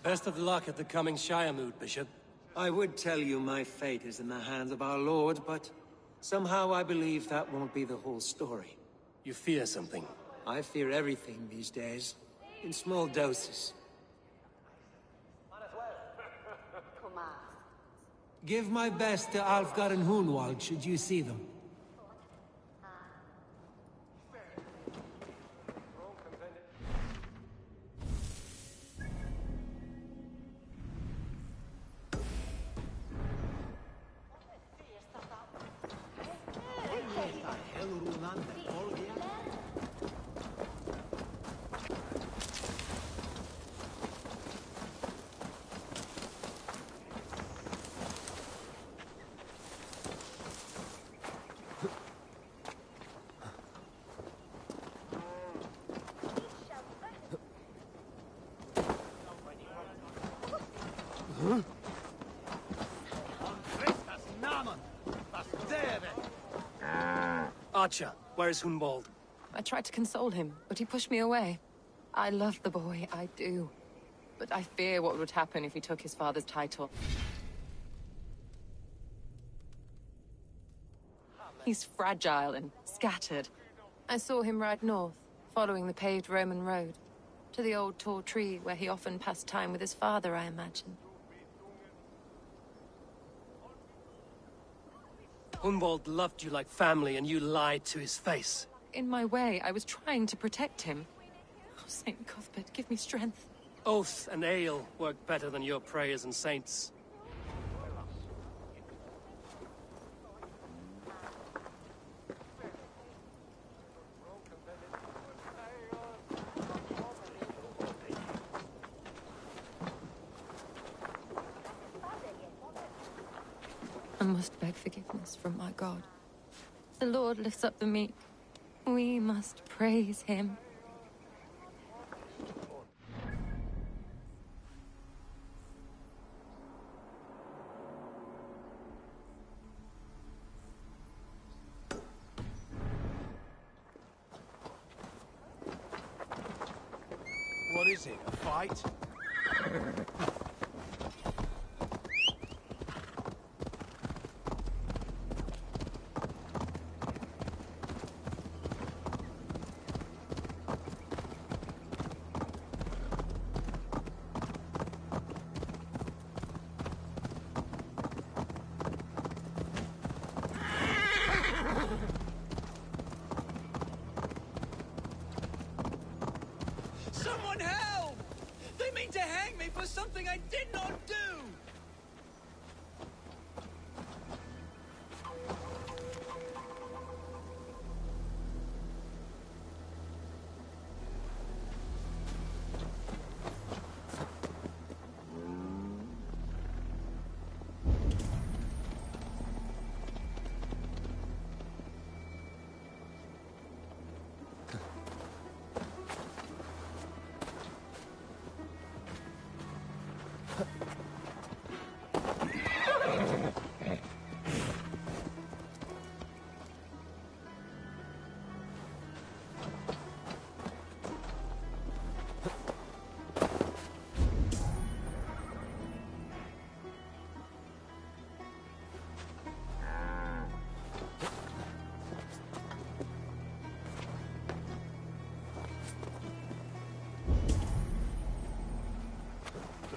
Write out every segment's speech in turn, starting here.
Best of luck at the coming Shire mood, Bishop. I would tell you my fate is in the hands of our Lord, but somehow I believe that won't be the whole story. You fear something? I fear everything these days, in small doses. Give my best to Alfgar and Hunwald should you see them. Archer, where is Hunwald? I tried to console him, but he pushed me away. I love the boy, I do. But I fear what would happen if he took his father's title. He's fragile and scattered. I saw him ride north, following the paved Roman road. To the old tall tree where he often passed time with his father, I imagine. Hunwald loved you like family, and you lied to his face. In my way, I was trying to protect him. Oh, Saint Cuthbert, give me strength. Oath and ale work better than your prayers and saints. I must beg forgiveness from my God. The Lord lifts up the meek. We must praise him. What is it, a fight? Someone help! They mean to hang me for something I did not do!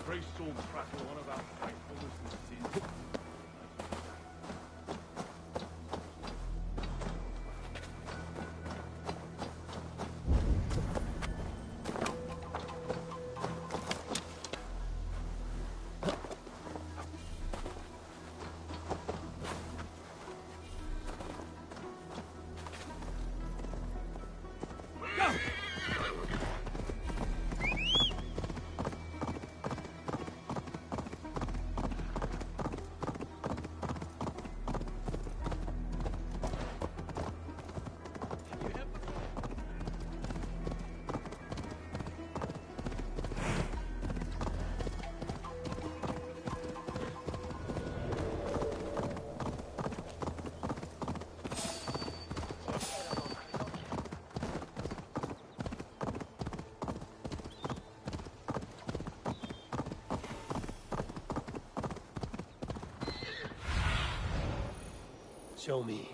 Very storm prattle on about thankfulness and sin. Show me.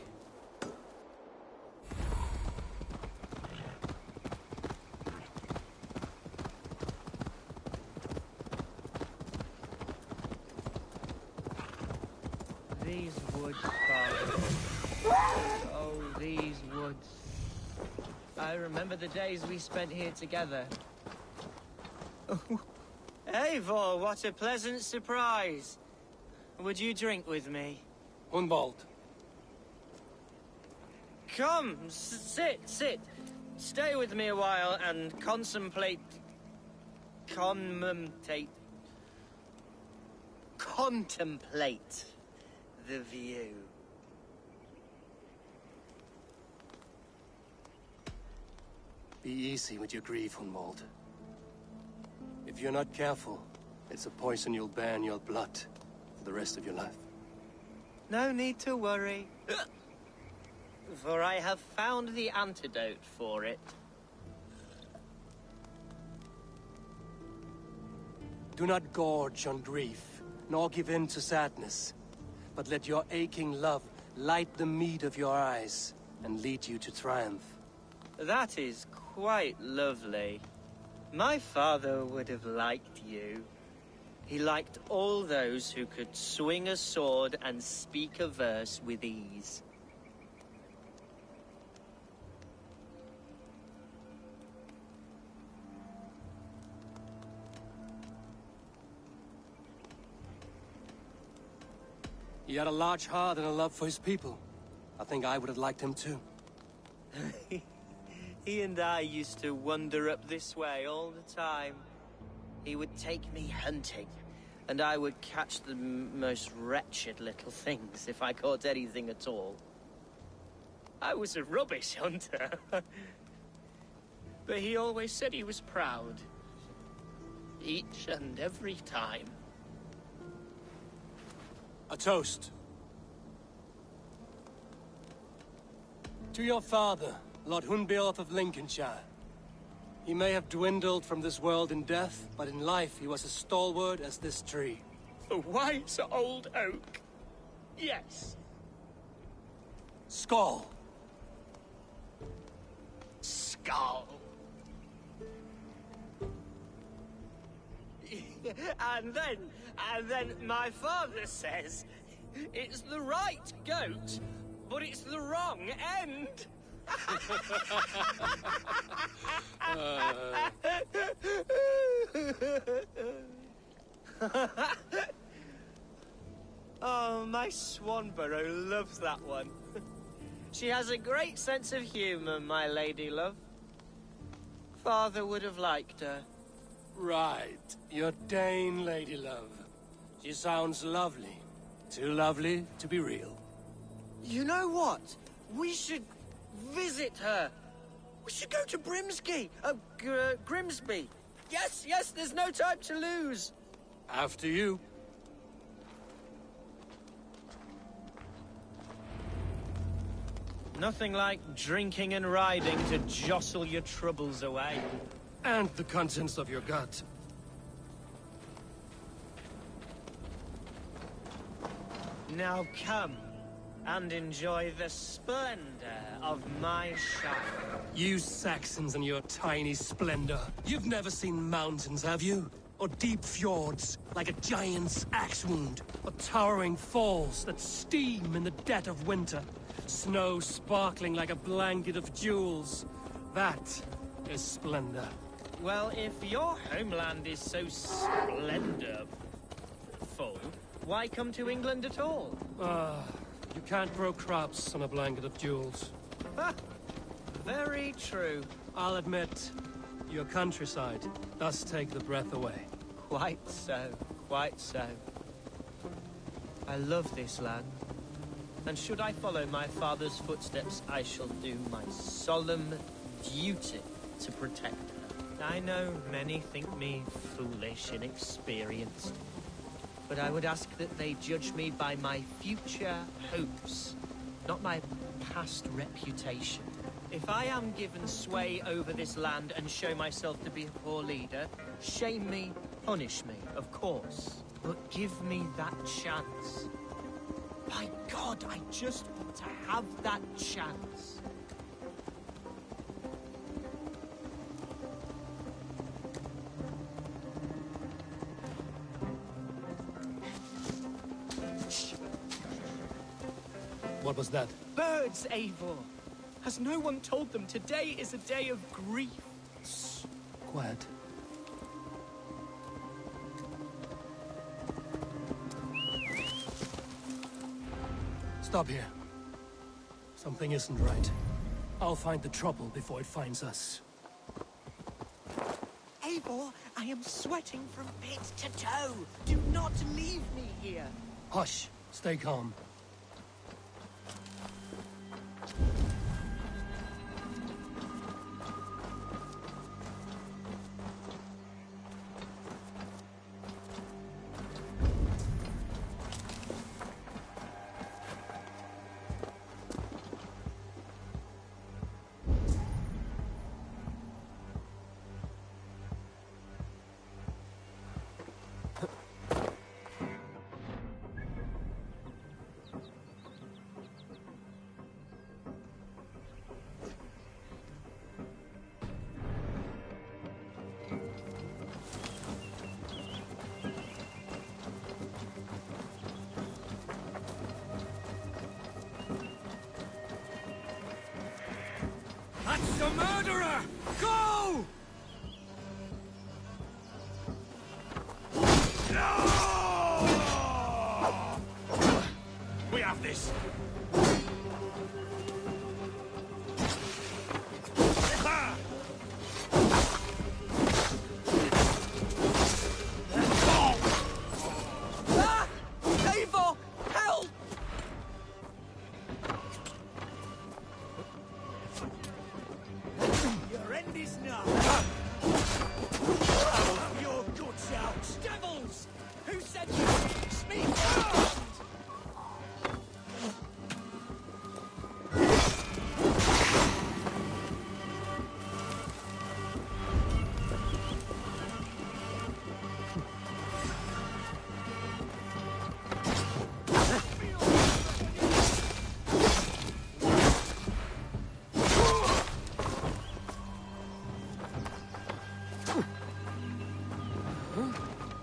These woods, Father. Oh, these woods. I remember the days we spent here together. Eivor, what a pleasant surprise. Would you drink with me? Hunwald. Come, sit. Stay with me a while and contemplate the view. Be easy with your grief, Hunwald. If you're not careful, it's a poison you'll bear in your blood for the rest of your life. No need to worry. For I have found the antidote for it. Do not gorge on grief, nor give in to sadness, but let your aching love light the mead of your eyes and lead you to triumph. That is quite lovely. My father would have liked you. He liked all those who could swing a sword and speak a verse with ease. He had a large heart and a love for his people. I think I would have liked him too. He and I used to wander up this way all the time. He would take me hunting, and I would catch the most wretched little things if I caught anything at all. I was a rubbish hunter. But he always said he was proud. Each and every time. A toast. To your father, Lord Hunbeorth of Lincolnshire. He may have dwindled from this world in death, but in life he was as stalwart as this tree. A wise old oak. Yes. Skull. Skull. And then my father says it's the right goat, but it's the wrong end. Oh, my Swanborough loves that one. She has a great sense of humor, my lady love. Father would have liked her. Right. Your Dane lady love. She sounds lovely. Too lovely to be real. You know what? We should visit her. We should go to Grimsby. Yes, there's no time to lose. After you. Nothing like drinking and riding to jostle your troubles away. And the contents of your gut. Now come and enjoy the splendor of my shire. You Saxons and your tiny splendor. You've never seen mountains, have you? Or deep fjords, like a giant's axe wound. Or towering falls that steam in the dead of winter. Snow sparkling like a blanket of jewels. That is splendor. Well, if your homeland is so splendorful, why come to England at all? You can't grow crops on a blanket of jewels. Ha! Very true. I'll admit, your countryside does take the breath away. Quite so, quite so. I love this land. And should I follow my father's footsteps, I shall do my solemn duty to protect her. I know many think me foolish, inexperienced, but I would ask that they judge me by my future hopes, not my past reputation. If I am given sway over this land and show myself to be a poor leader, shame me, punish me, of course, but give me that chance. By God, I just want to have that chance. What was that? Birds, Eivor! Has no one told them today is a day of grief? Shh. Quiet. Stop here. Something isn't right. I'll find the trouble before it finds us. Eivor, I am sweating from pit to toe. Do not leave me here. Hush. Stay calm. That's the murderer! Go! No! We have this. Ha! Ah! Eivor, help! Your end is nigh. Have your guts out. Devils! Who said you would fix me first?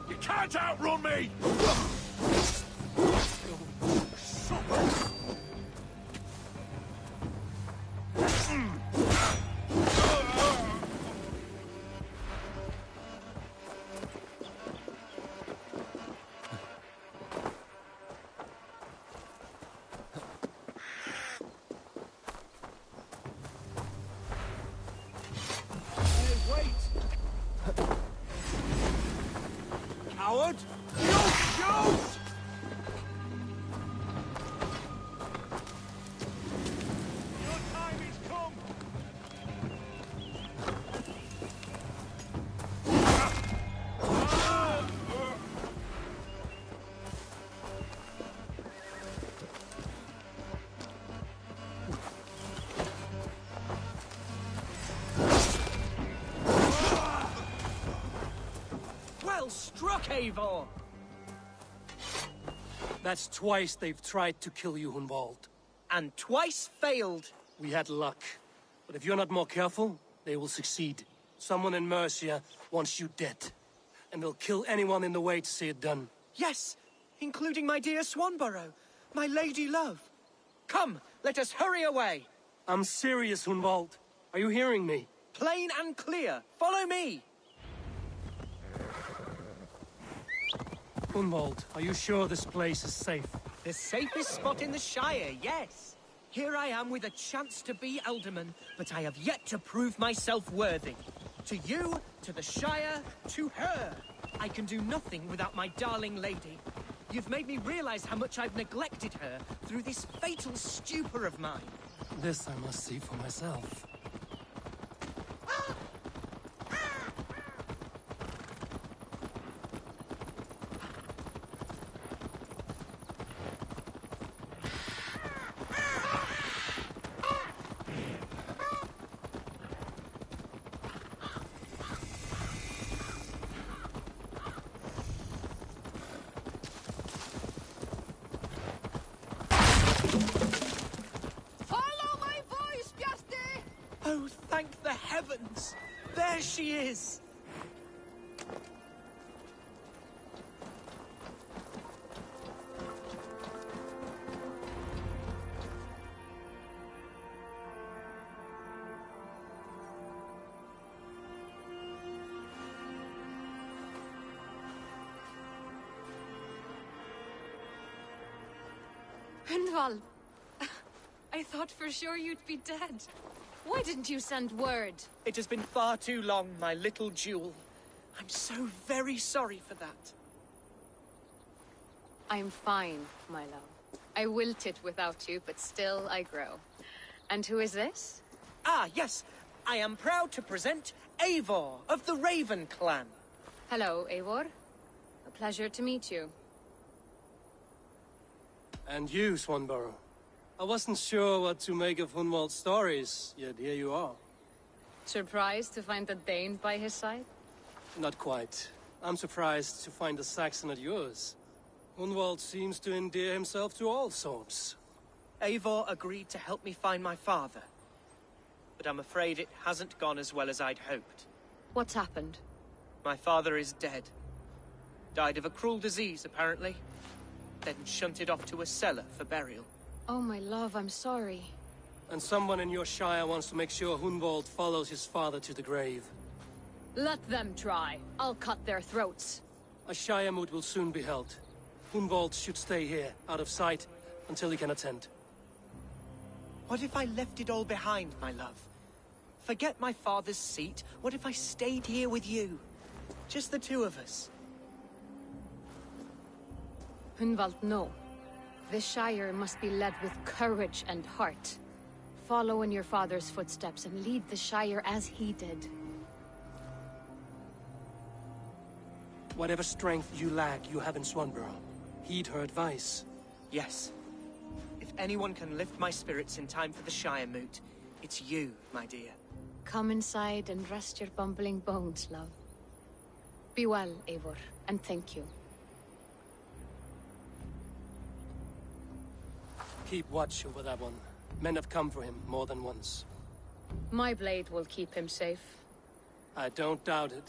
You can't outrun me! Hey, wait! Coward! Shoot! Your time is come! Well struck, Eivor! That's twice they've tried to kill you, Hunwald. And twice failed. We had luck. But if you're not more careful, they will succeed. Someone in Mercia wants you dead. And they'll kill anyone in the way to see it done. Yes, including my dear Swanborough, my lady love. Come, let us hurry away. I'm serious, Hunwald. Are you hearing me? Plain and clear. Follow me. Hunwald, are you sure this place is safe? The safest spot in the Shire, yes. Here I am with a chance to be Alderman, but I have yet to prove myself worthy. To you, to the Shire, to her. I can do nothing without my darling lady. You've made me realize how much I've neglected her through this fatal stupor of mine. This I must see for myself. There she is! Hunwald! I thought for sure you'd be dead. Why didn't you send word? It has been far too long, my little jewel. I'm so very sorry for that. I'm fine, my love. I wilted without you, but still I grow. And who is this? Ah, yes. I am proud to present Eivor of the Raven clan. Hello, Eivor. A pleasure to meet you. And you, Swanborough. I wasn't sure what to make of Hunwald's stories, yet here you are. Surprised to find a Dane by his side? Not quite. I'm surprised to find a Saxon at yours. Hunwald seems to endear himself to all sorts. Eivor agreed to help me find my father. But I'm afraid it hasn't gone as well as I'd hoped. What's happened? My father is dead. Died of a cruel disease, apparently. Then shunted off to a cellar for burial. Oh, my love, I'm sorry. And someone in your shire wants to make sure Hunwald follows his father to the grave. Let them try. I'll cut their throats. A shire moot will soon be held. Hunwald should stay here, out of sight, until he can attend. What if I left it all behind, my love? Forget my father's seat. What if I stayed here with you? Just the two of us. Hunwald, no. This Shire must be led with courage and heart. Follow in your father's footsteps and lead the Shire as he did. Whatever strength you lack, you have in Swanborough. Heed her advice. Yes. If anyone can lift my spirits in time for the Shire moot, it's you, my dear. Come inside and rest your bumbling bones, love. Be well, Eivor, and thank you. Keep watch over that one. Men have come for him more than once. My blade will keep him safe. I don't doubt it.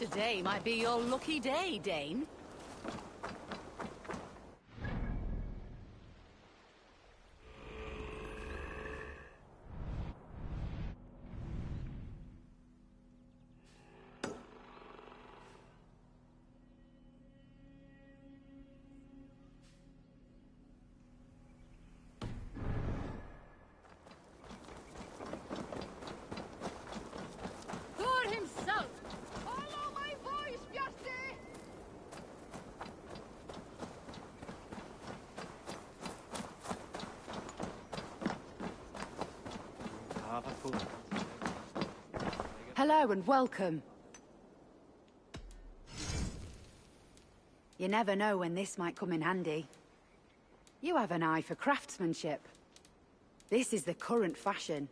Today might be your lucky day, Dane. Hello and welcome. You never know when this might come in handy. You have an eye for craftsmanship. This is the current fashion.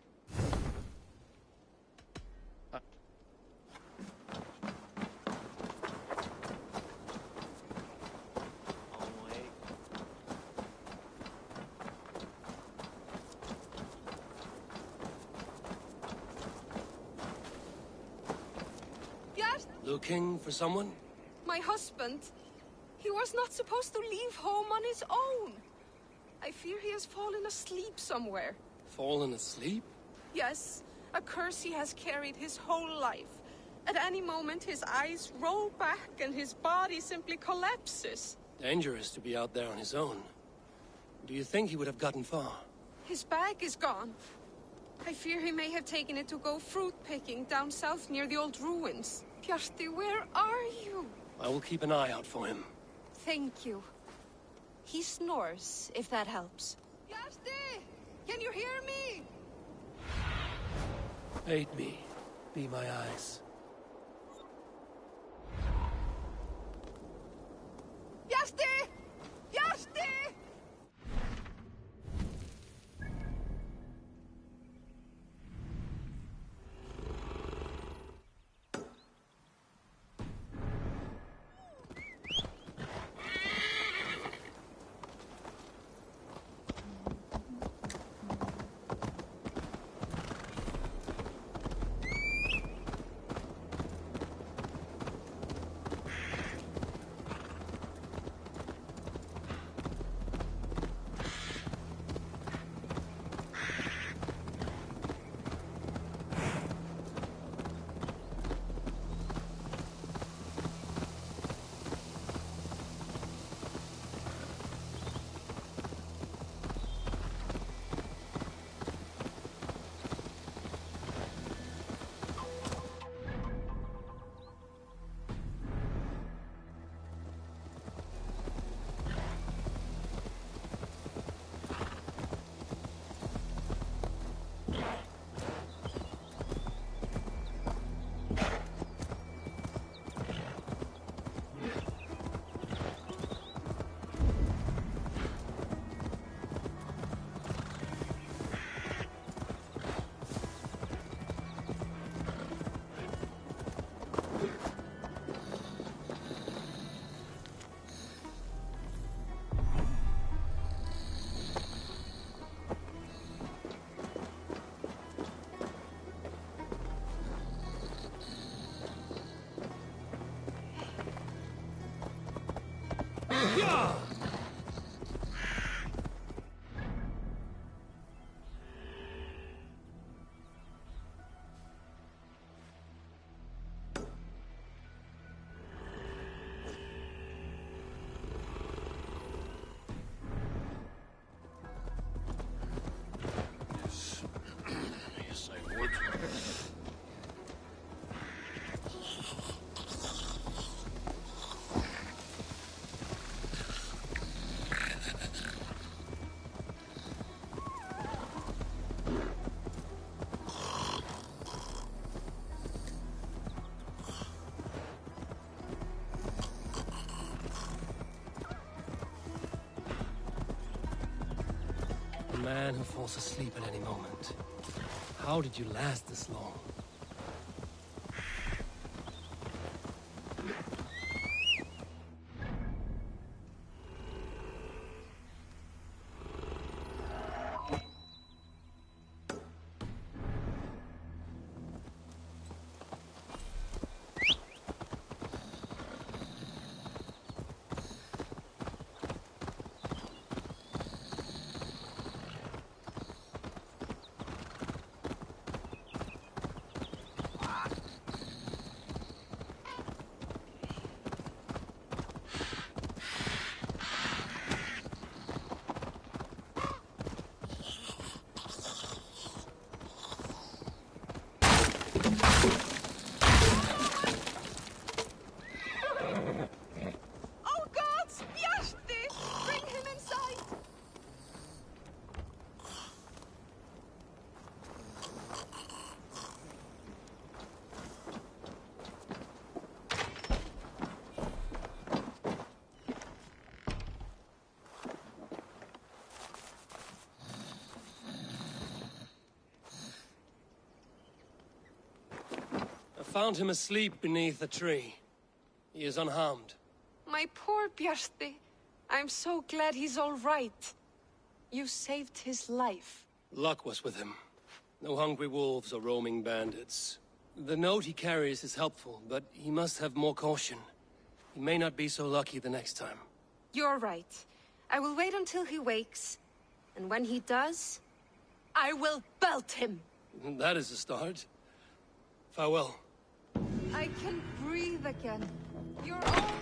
Looking for someone? My husband. He was not supposed to leave home on his own. I fear he has fallen asleep somewhere. Fallen asleep? Yes, a curse he has carried his whole life. At any moment, his eyes roll back and his body simply collapses. Dangerous to be out there on his own. Do you think he would have gotten far? His bag is gone. I fear he may have taken it to go fruit picking down south near the old ruins. Kjersti, where are you? I will keep an eye out for him. Thank you. He snores, if that helps. Kjersti! Can you hear me? Aid me. Be my eyes. Kjersti! Kjersti! Yes, I would. A man who falls asleep at any moment. How did you last this long? Found him asleep beneath a tree. He is unharmed. My poor Bjarti. I'm so glad he's all right. You saved his life. Luck was with him. No hungry wolves or roaming bandits. The note he carries is helpful, but he must have more caution. He may not be so lucky the next time. You're right. I will wait until he wakes. And when he does, I will belt him. That is a start. Farewell. I can breathe again. You're all right.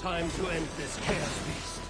Time to end this chaos beast.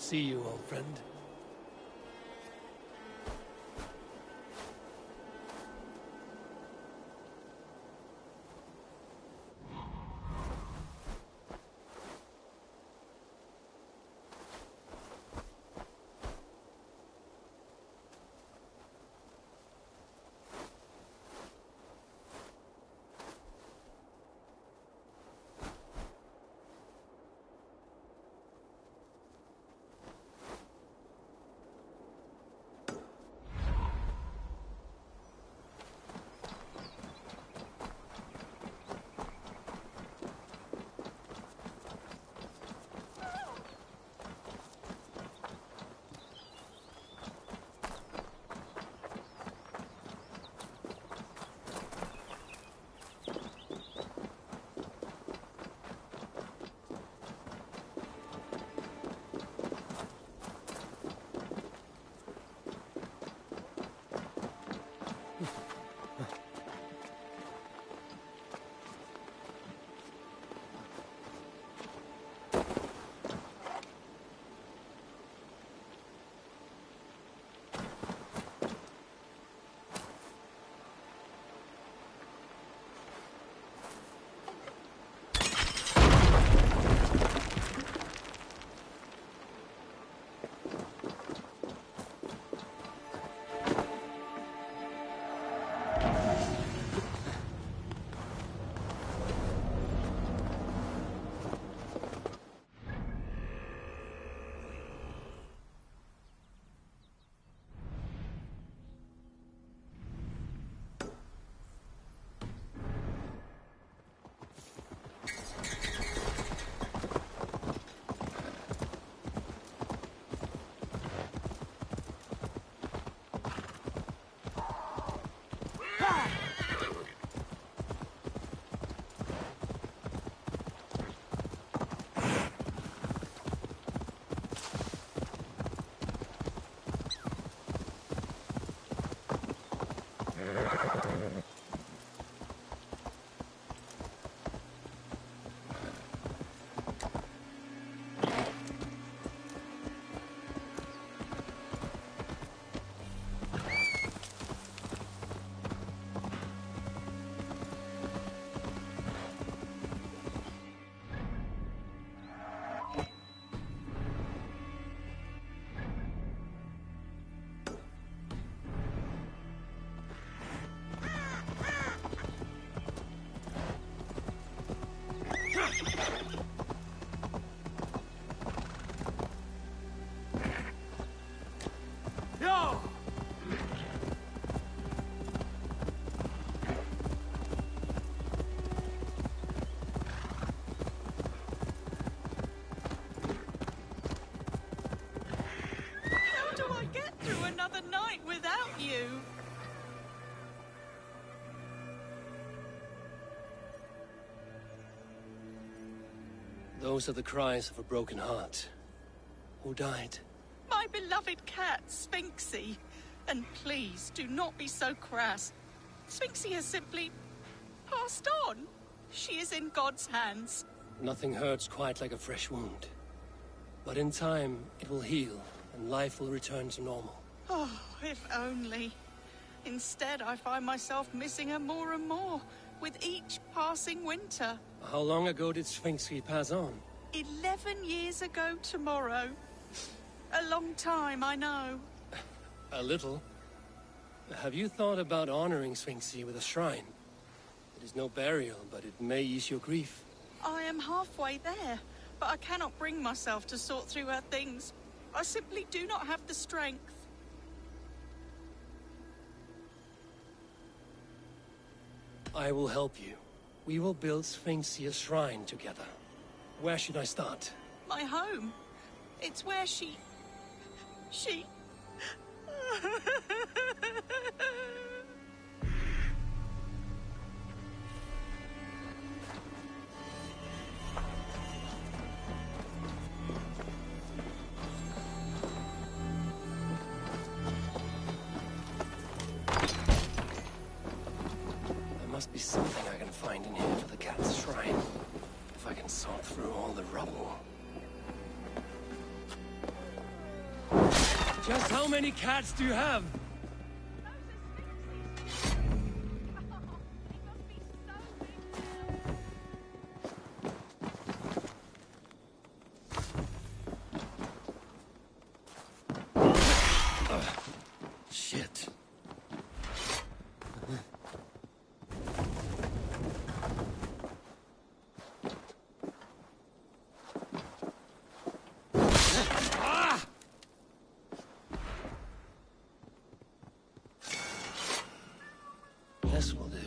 see you, old friend. Those are the cries of a broken heart. Who died? My beloved cat, Sphinxie. And please, do not be so crass. Sphinxie has simply passed on. She is in God's hands. Nothing hurts quite like a fresh wound. But in time, it will heal, and life will return to normal. Oh, if only. Instead, I find myself missing her more and more, with each passing winter. How long ago did Sphinxie pass on? 11 years ago tomorrow. A long time, I know. A little. Have you thought about honoring Sphinxie with a shrine? It is no burial, but it may ease your grief. I am halfway there, but I cannot bring myself to sort through her things. I simply do not have the strength. I will help you. We will build Sphinxie a shrine together. Where should I start? My home. It's where she... There must be something I can find in here for the cat's shrine. If I can sort through all the rubble. Just how many cats do you have? Shit. This will do.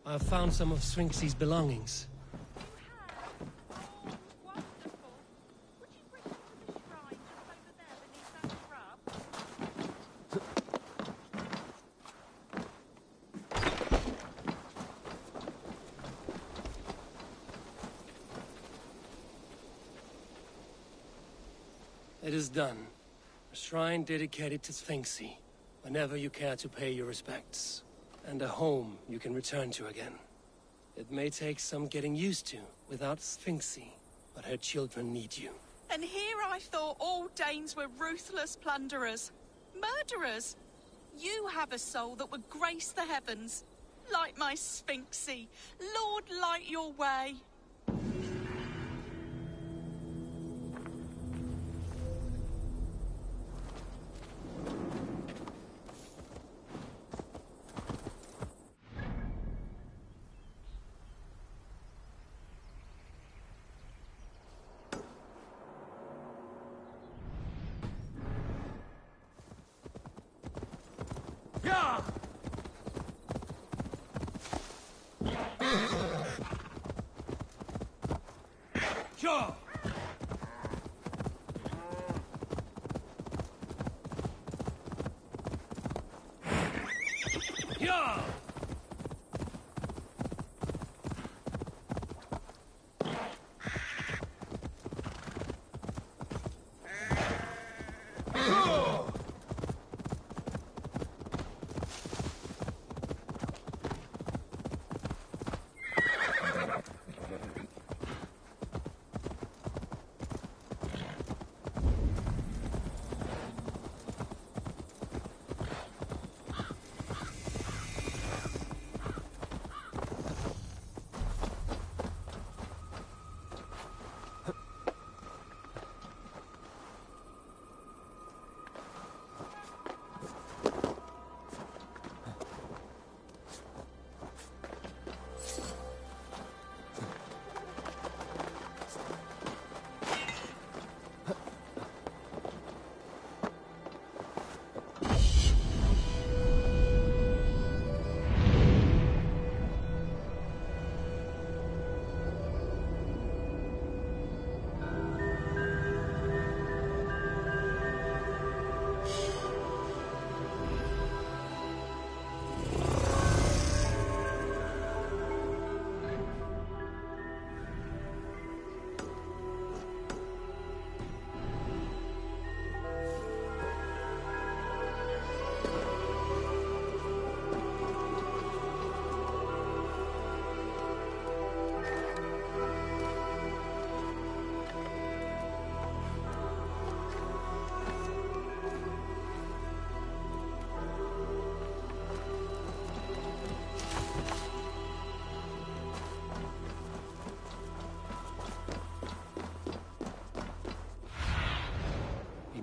I've found some of Sphinx's belongings. It is done. A shrine dedicated to Sphinxy, whenever you care to pay your respects. And a home you can return to again. It may take some getting used to without Sphinxy, but her children need you. And here I thought all Danes were ruthless plunderers, murderers. You have a soul that would grace the heavens, like my Sphinxy. Lord, light your way. Yeah! Sure! Yeah!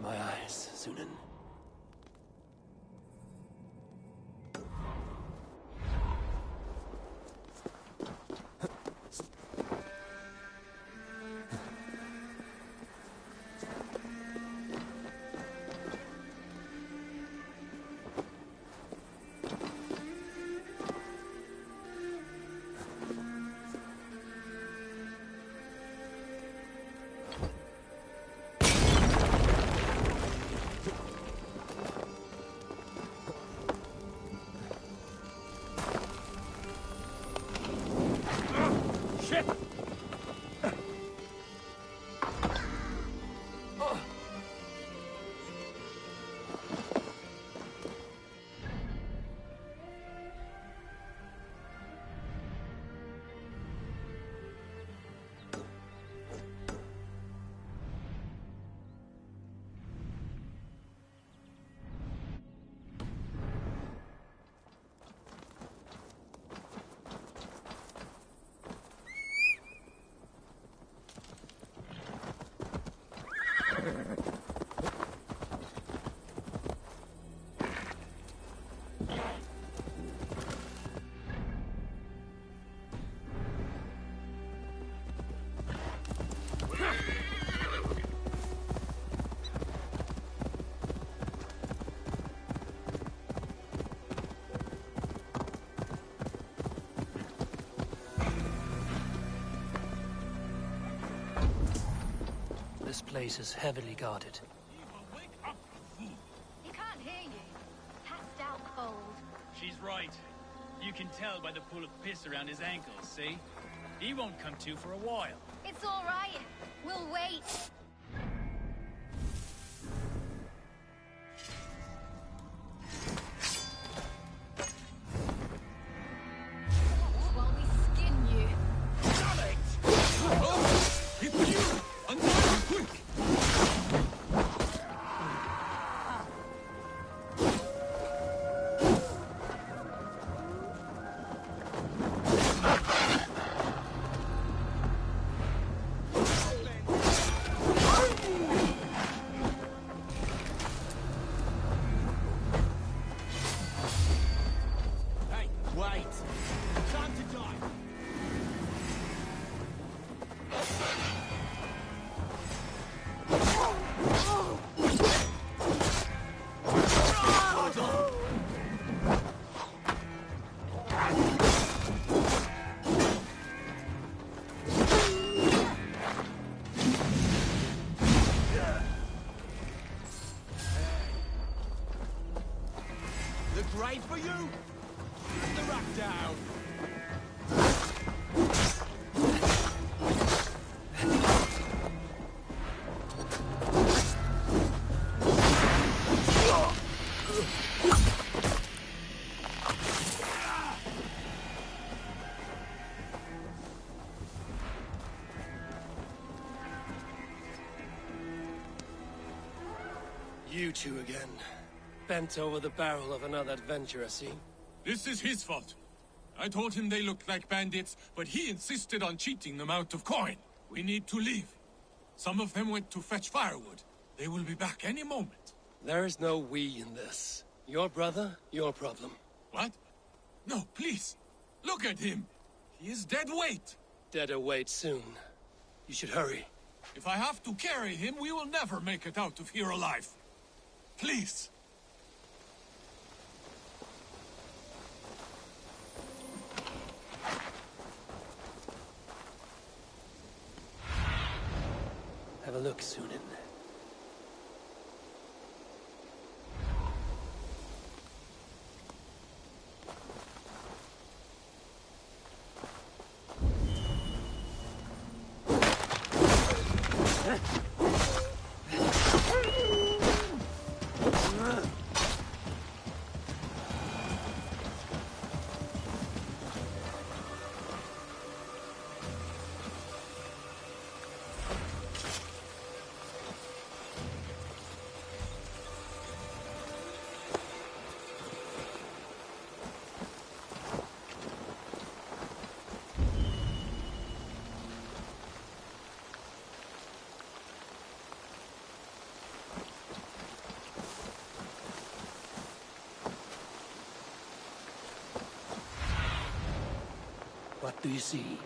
My eyes, Sunan. This place is heavily guarded. He can't hear you. Passed out cold. She's right. You can tell by the pool of piss around his ankles, see? He won't come to for a while. It's all right. We'll wait. While we skin you. Right for you! Put the rack down! You two again. Bent over the barrel of another adventure, I see. This is his fault. I told him they looked like bandits, but he insisted on cheating them out of coin. We need to leave. Some of them went to fetch firewood. They will be back any moment. There is no we in this. Your brother, your problem. What? No, please. Look at him. He is dead weight. Deader weight soon. You should hurry. If I have to carry him, we will never make it out of here alive. Please. Have a look, Sunan. What do you see?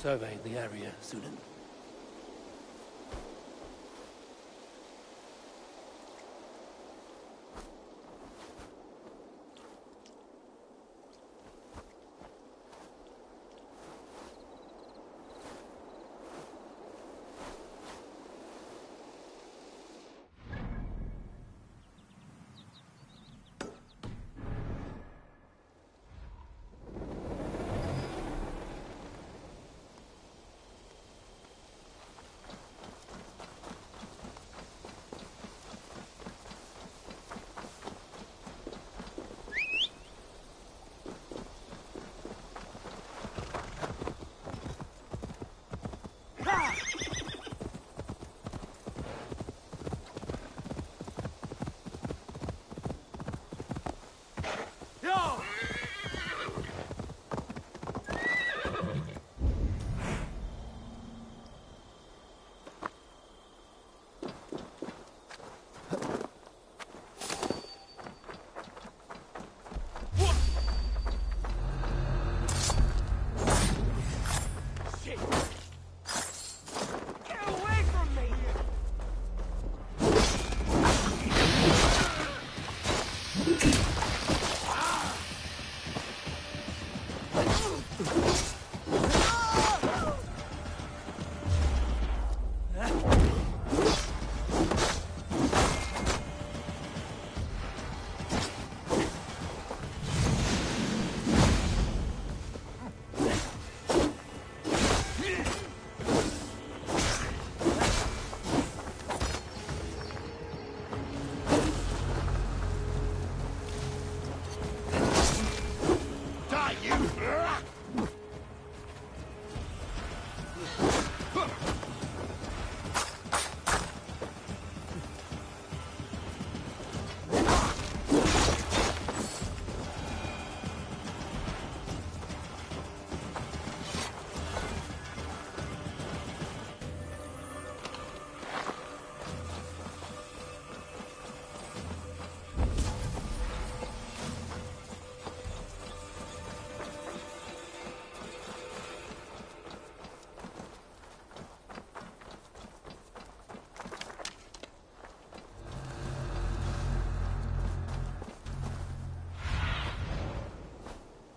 Survey the area, Sunan.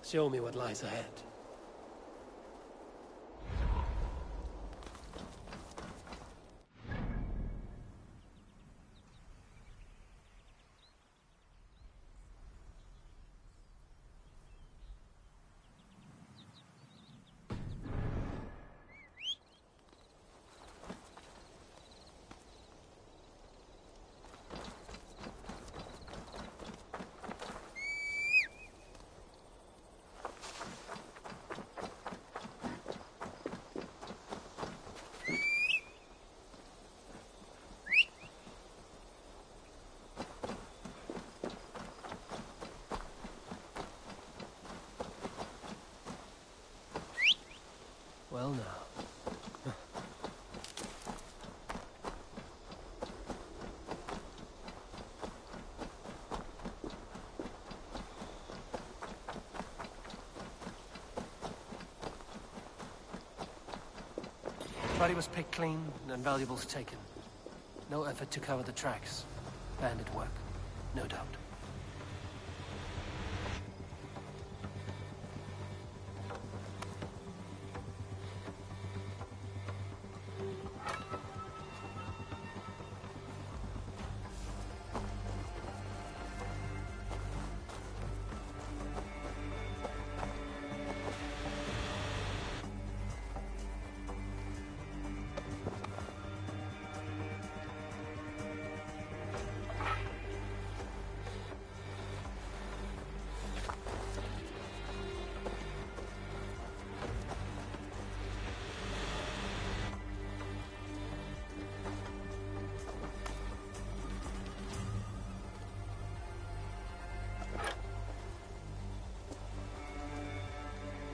Show me what lies ahead. Well now. Body was picked clean and valuables taken. No effort to cover the tracks. Bandit work, no doubt.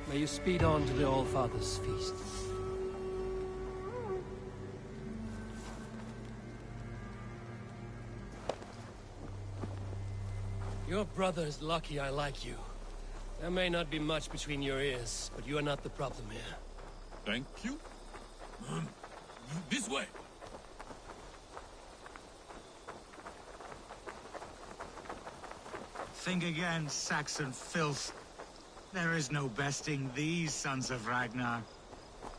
May you speed on to the All-Father's feast. Your brother is lucky I like you. There may not be much between your ears, but you are not the problem here. Thank you. This way. Think again, Saxon filth. There is no besting these sons of Ragnar.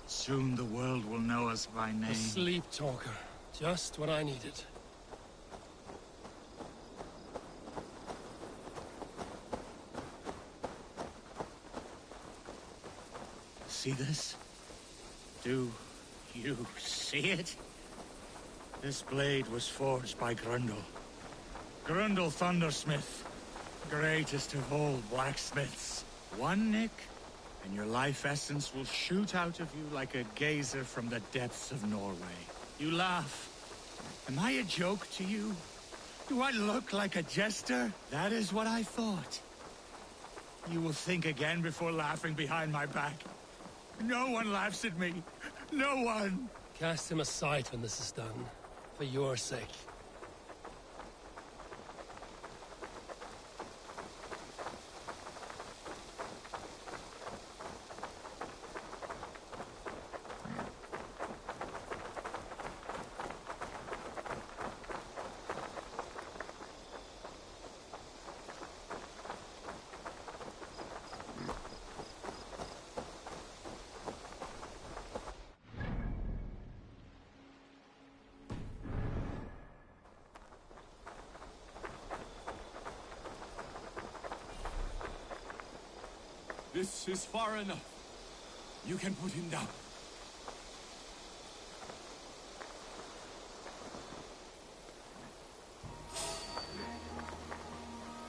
Soon the world will know us by name. A sleep talker. Just what I needed. See this? Do you see it? This blade was forged by Grundle. Grundle Thundersmith. Greatest of all blacksmiths. One nick, and your life essence will shoot out of you like a geyser from the depths of Norway. You laugh. Am I a joke to you? Do I look like a jester? That is what I thought. You will think again before laughing behind my back. No one laughs at me. No one. Cast him aside when this is done. For your sake. This is far enough. You can put him down.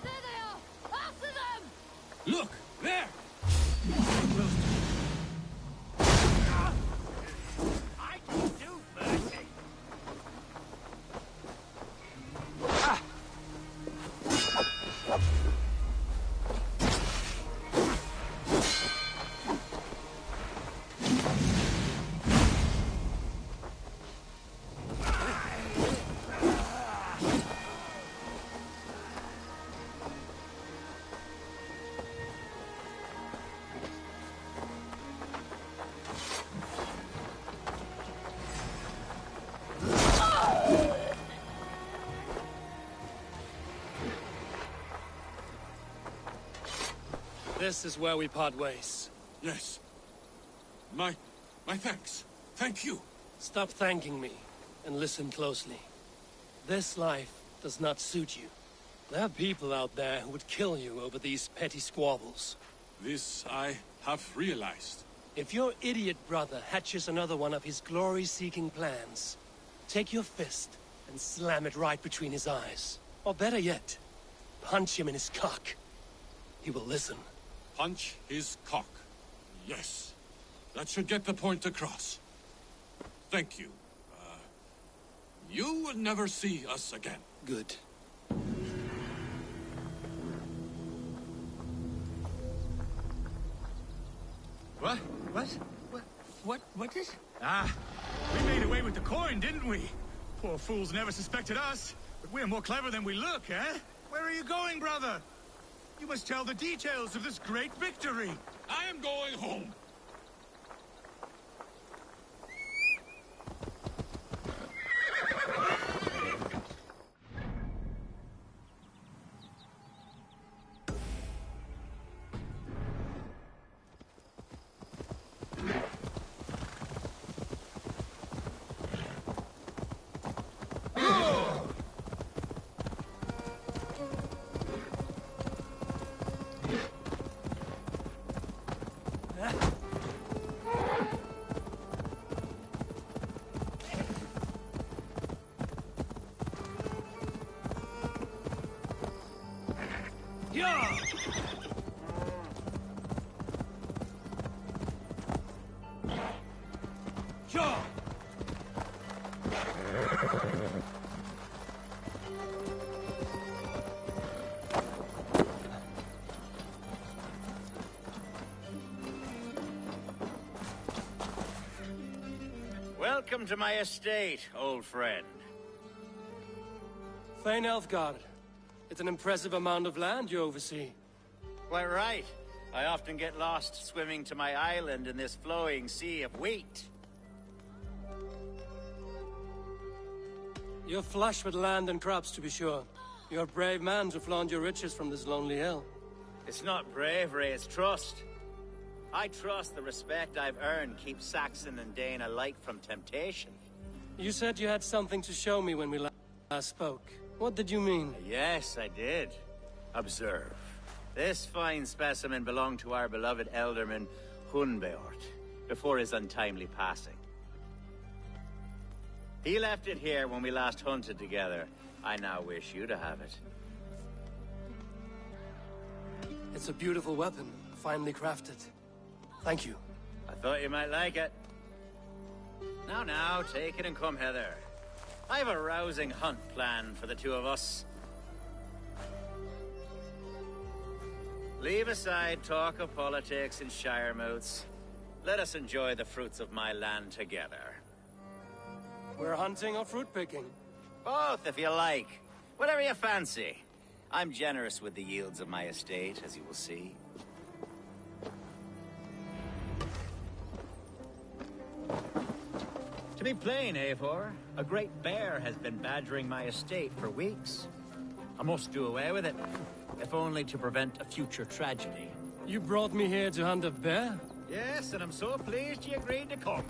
There they are! After them! Look! There! I can do mercy. This is where we part ways. Yes. My thanks. Thank you. Stop thanking me, and listen closely. This life does not suit you. There are people out there who would kill you over these petty squabbles. This I have realized. If your idiot brother hatches another one of his glory-seeking plans, take your fist and slam it right between his eyes. Or better yet, punch him in his cock. He will listen. Punch his cock. Yes. That should get the point across. Thank you. You will never see us again. Good. What? What is? Ah, we made away with the coin, didn't we? Poor fools never suspected us. But we're more clever than we look, eh? Where are you going, brother? You must tell the details of this great victory. I am going home. Welcome to my estate, old friend. Thane Elfgard. It's an impressive amount of land you oversee. Quite right. I often get lost swimming to my island in this flowing sea of wheat. You're flush with land and crops, to be sure. You're a brave man to flaunt your riches from this lonely hill. It's not bravery, it's trust. I trust the respect I've earned keeps Saxon and Dane alike from temptation. You said you had something to show me when we last spoke. What did you mean? Yes, I did. Observe. This fine specimen belonged to our beloved elderman, Hunbeort, before his untimely passing. He left it here when we last hunted together. I now wish you to have it. It's a beautiful weapon, finely crafted. Thank you. I thought you might like it. Now, take it and come hither. I have a rousing hunt planned for the two of us. Leave aside talk of politics and shire moats. Let us enjoy the fruits of my land together. We're hunting or fruit picking? Both, if you like. Whatever you fancy. I'm generous with the yields of my estate, as you will see. To be plain, Eivor, a great bear has been badgering my estate for weeks. I must do away with it, if only to prevent a future tragedy. You brought me here to hunt a bear? Yes, and I'm so pleased you agreed to come.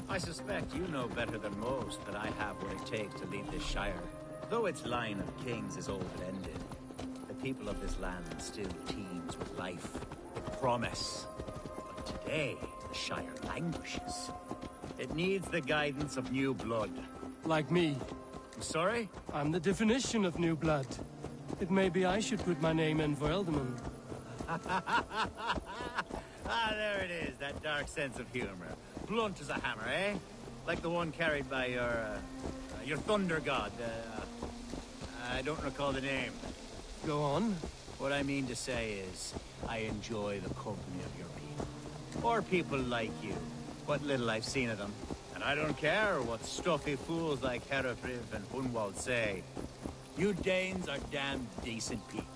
I suspect you know better than most that I have what it takes to lead this shire. Though its line of kings is old and ended, the people of this land still teems with life, with promise. But today, the shire languishes. It needs the guidance of new blood. Like me. I'm sorry? I'm the definition of new blood. It may be I should put my name in for Elderman. There it is, that dark sense of humor. Blunt as a hammer, eh? Like the one carried by your thunder god. I don't recall the name. Go on. What I mean to say is, I enjoy the company of your people. Or people like you. What little I've seen of them. And I don't care what stuffy fools like Herefriv and Hunwald say. You Danes are damn decent people.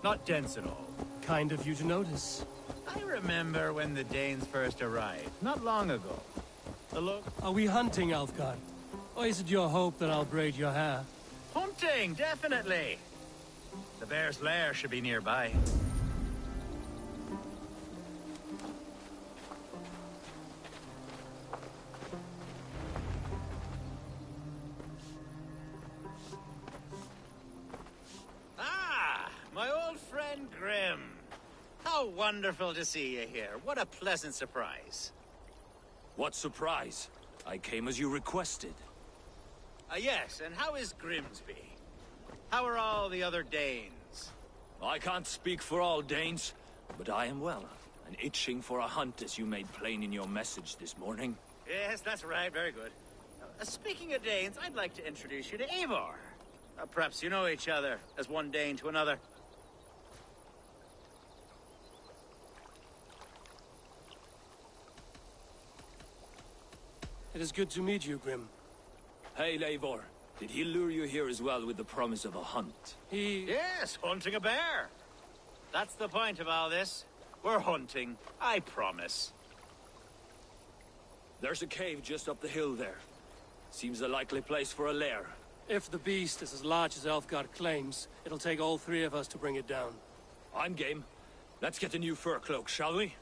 Not dense at all. Kind of you to notice. I remember when the Danes first arrived, not long ago. Are we hunting, Alfgard? Or is it your hope that I'll braid your hair? Hunting, definitely! The bear's lair should be nearby. wonderful to see you here. What a pleasant surprise. What surprise? I came as you requested. Yes, and how is Grimsby? How are all the other Danes? I can't speak for all Danes, but I am well, and itching for a hunt as you made plain in your message this morning. Yes, that's right. Very good. Speaking of Danes, I'd like to introduce you to Eivor. Perhaps you know each other, as one Dane to another. It is good to meet you, Grim. Hail, Eivor. Did he lure you here as well with the promise of a hunt? Yes, hunting a bear. That's the point of all this. We're hunting, I promise. There's a cave just up the hill there. Seems a likely place for a lair. If the beast is as large as Elfgard claims, it'll take all three of us to bring it down. I'm game. Let's get a new fur cloak, shall we?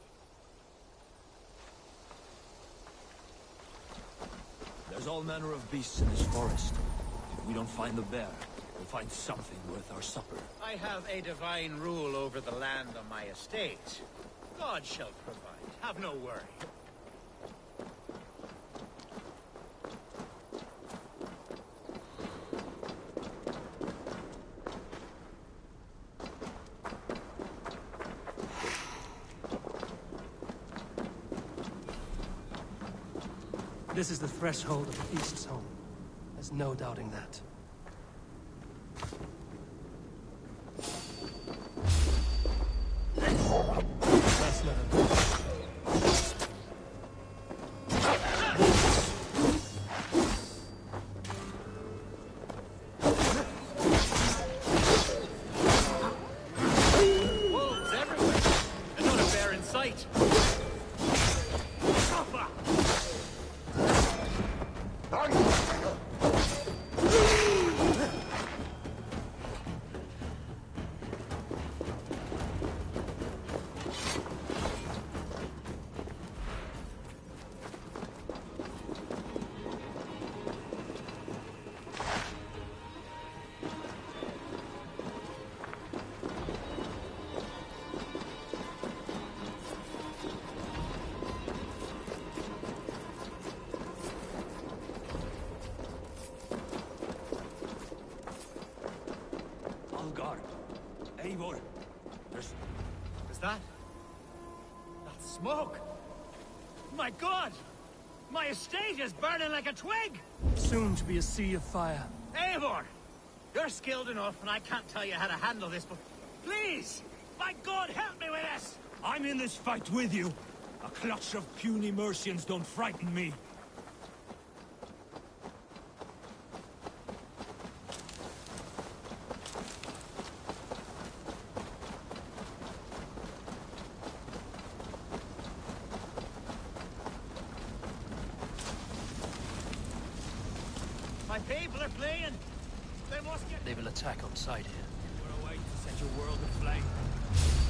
There's all manner of beasts in this forest. If we don't find the bear, we'll find something worth our supper. I have a divine rule over the land on my estate. God shall provide. Have no worry. This is the threshold of the beast's home. There's no doubting that. That's not a... Wolves everywhere! And not a bear in sight! Eivor, there's that? That's smoke! My God! My estate is burning like a twig! Soon to be a sea of fire. Eivor! You're skilled enough, and I can't tell you how to handle this, but please! My God, help me with this! I'm in this fight with you. A clutch of puny Mercians don't frighten me. My people are fleeing! They must get... They will attack on sight here. We're away to set your world aflame.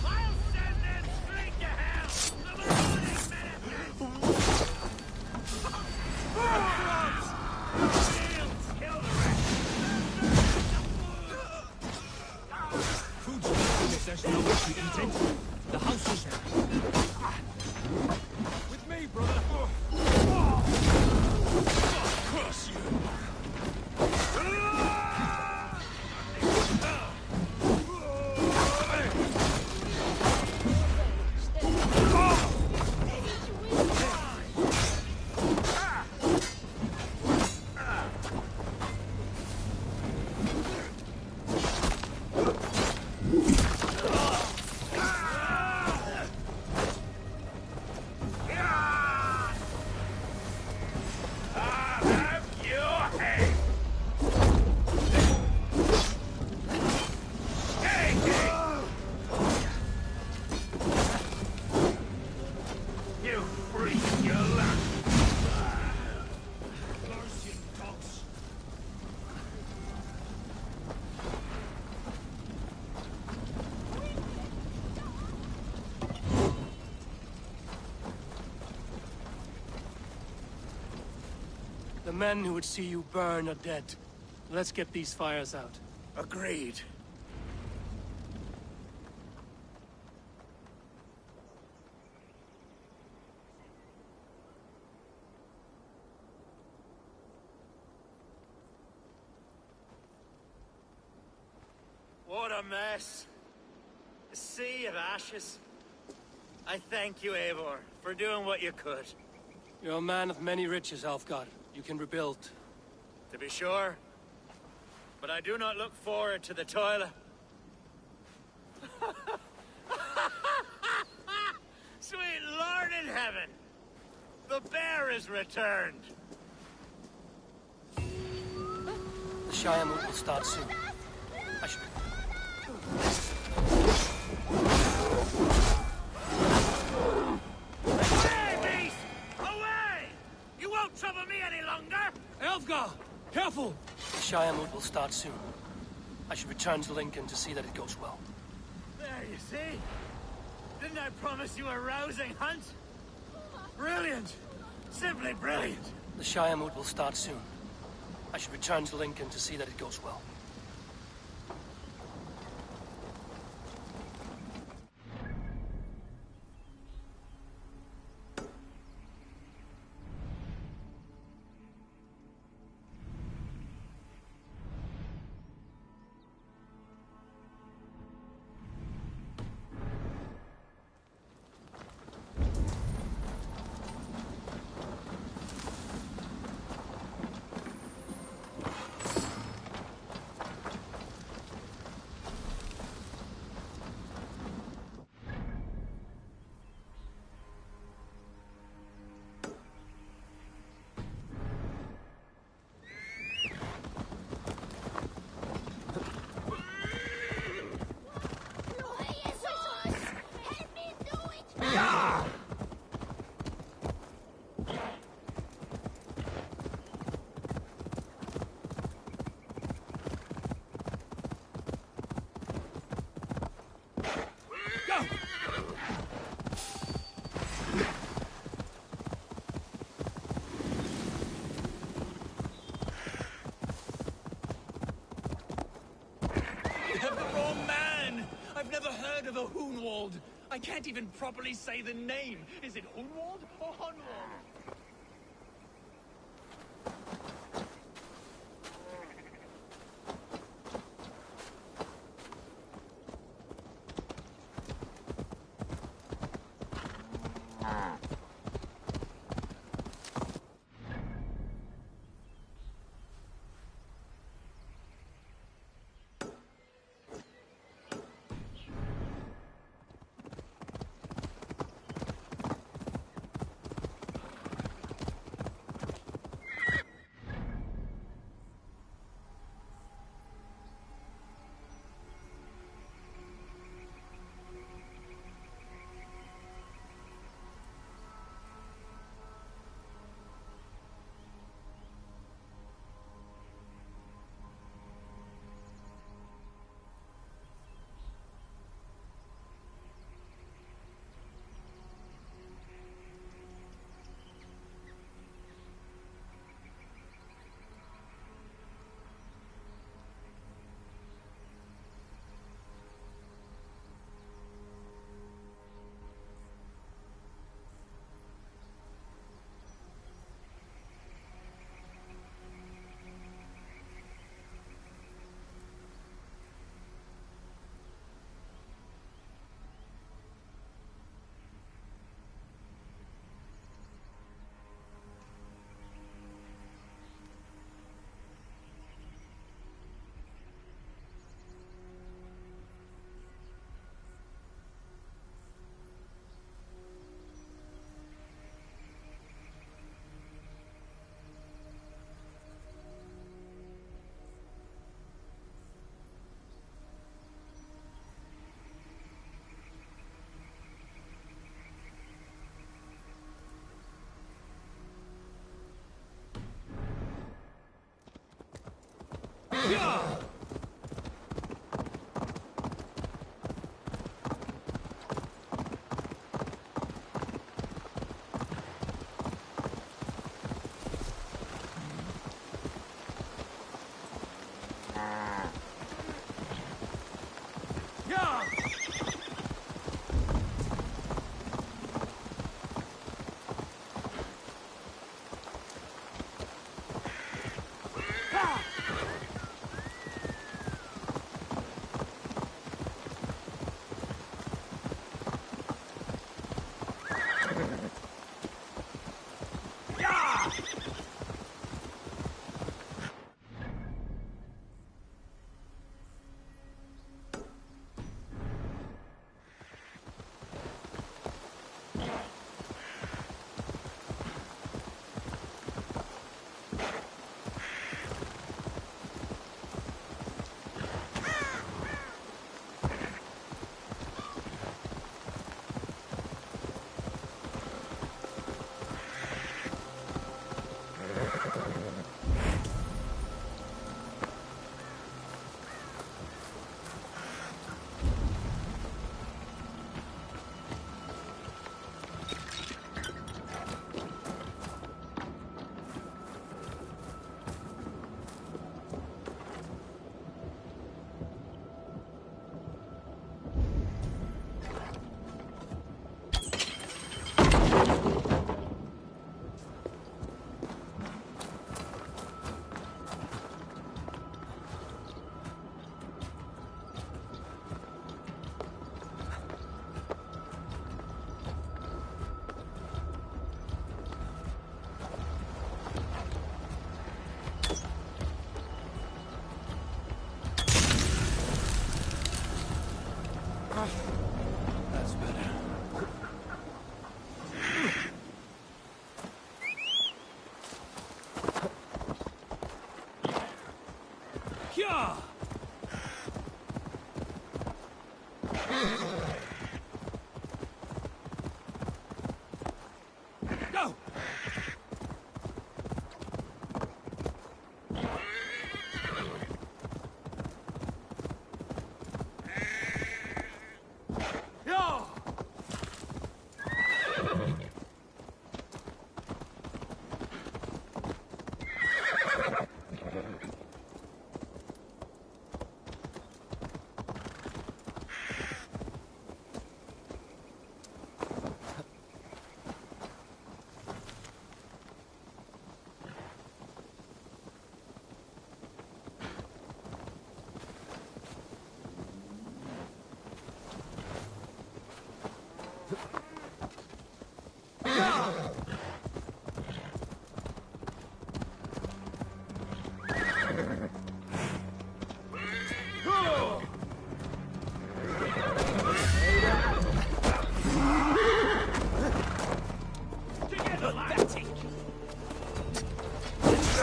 I'll send them straight to hell! The marauding men! Kill the rest! Food's nothing if there's no way to eat it. The house is... With me, brother! Curse you! The men who would see you burn are dead. Let's get these fires out. Agreed. a mess. A sea of ashes. I thank you, Eivor, for doing what you could. You're a man of many riches, Alfgar. You can rebuild. To be sure. But I do not look forward to the toil. Sweet Lord in heaven! The bear is returned! The Shire move will start soon. I should... Away, beast! Away! You won't trouble me any longer! Elfgar! Careful! The Shire move will start soon. I should return to Lincoln to see that it goes well. There, you see? Didn't I promise you a rousing hunt? Brilliant! Simply brilliant! The Shire mood will start soon. I should return to Lincoln to see that it goes well. of a Hoonwald. I can't even properly say the name. Is it Hoonwald or Hunwald? Yeah!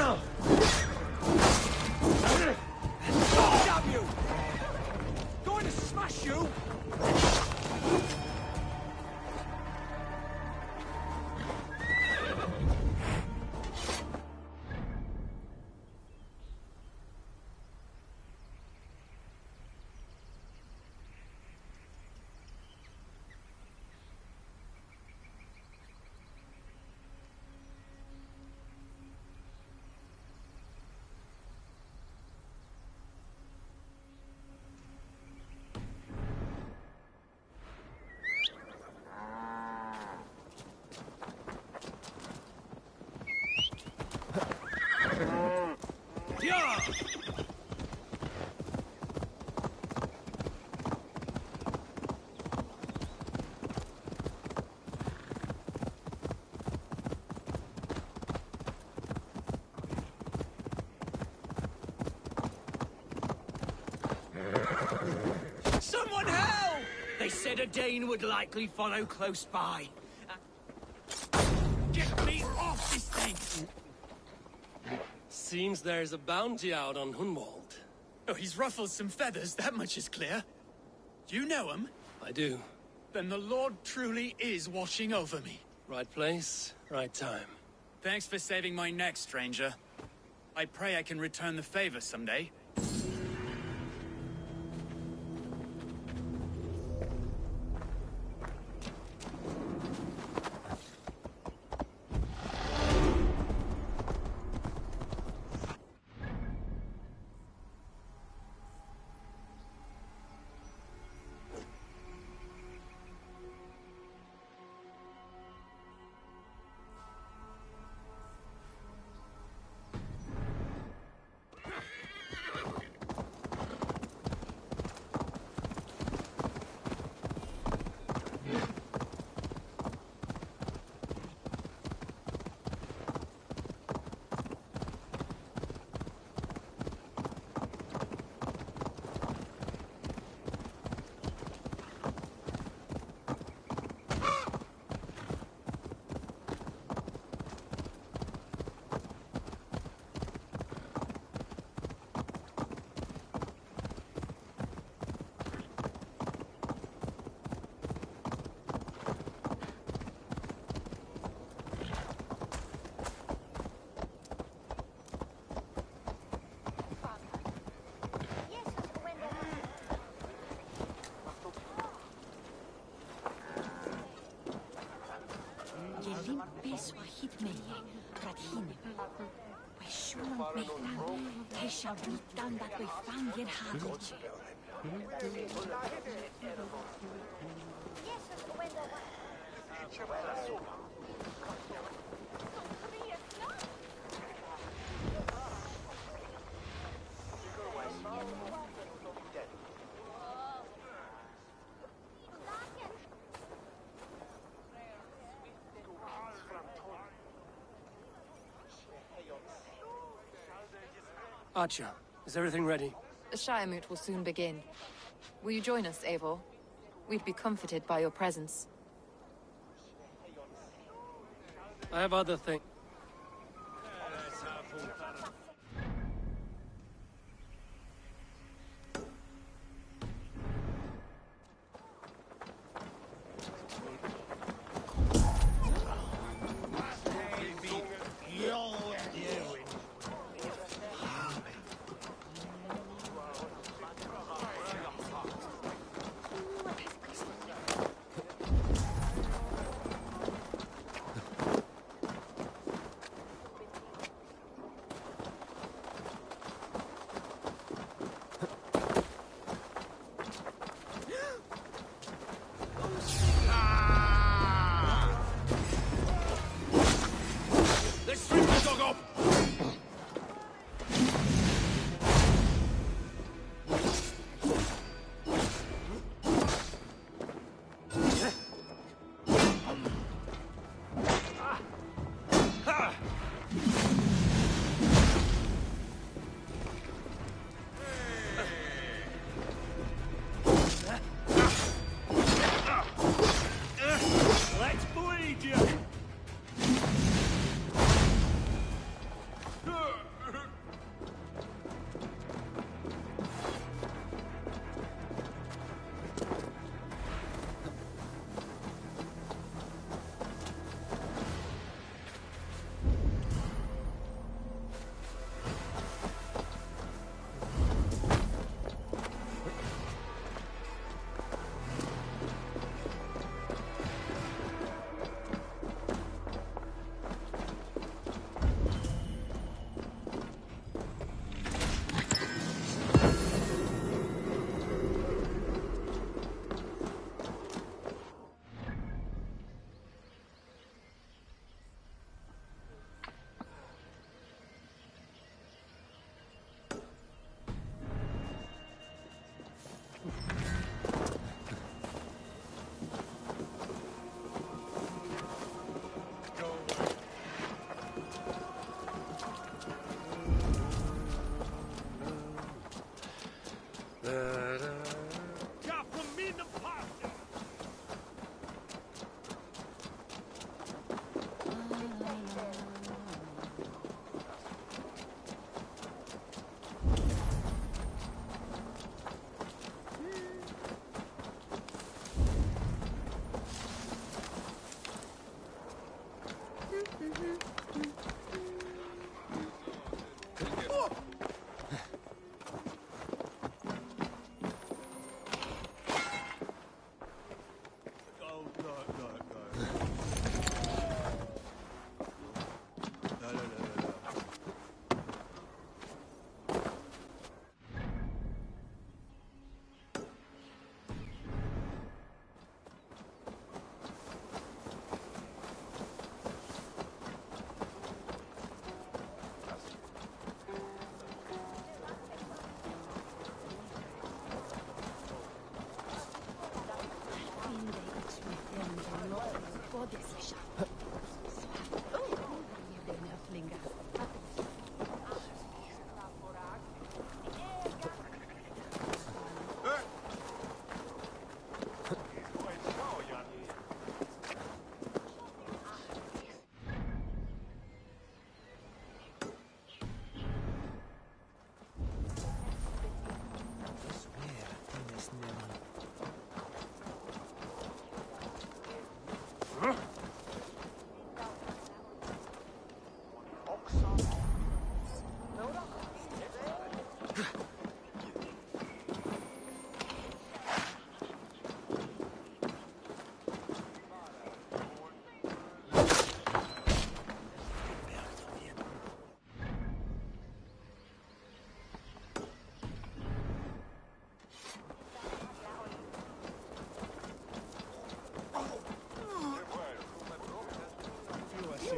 Damn you! Going to smash you! Someone help! They said a Dane would likely follow close by. Get me off this thing! Seems there's a bounty out on Hunwald. Oh, he's ruffled some feathers, that much is clear. Do you know him? I do. Then the Lord truly is watching over me. Right place, right time. Thanks for saving my neck, stranger. I pray I can return the favor someday. Archer, is everything ready? The Shire Moot will soon begin. Will you join us, Eivor? We'd be comforted by your presence. I have other things.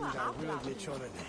Inga rödlig chorene.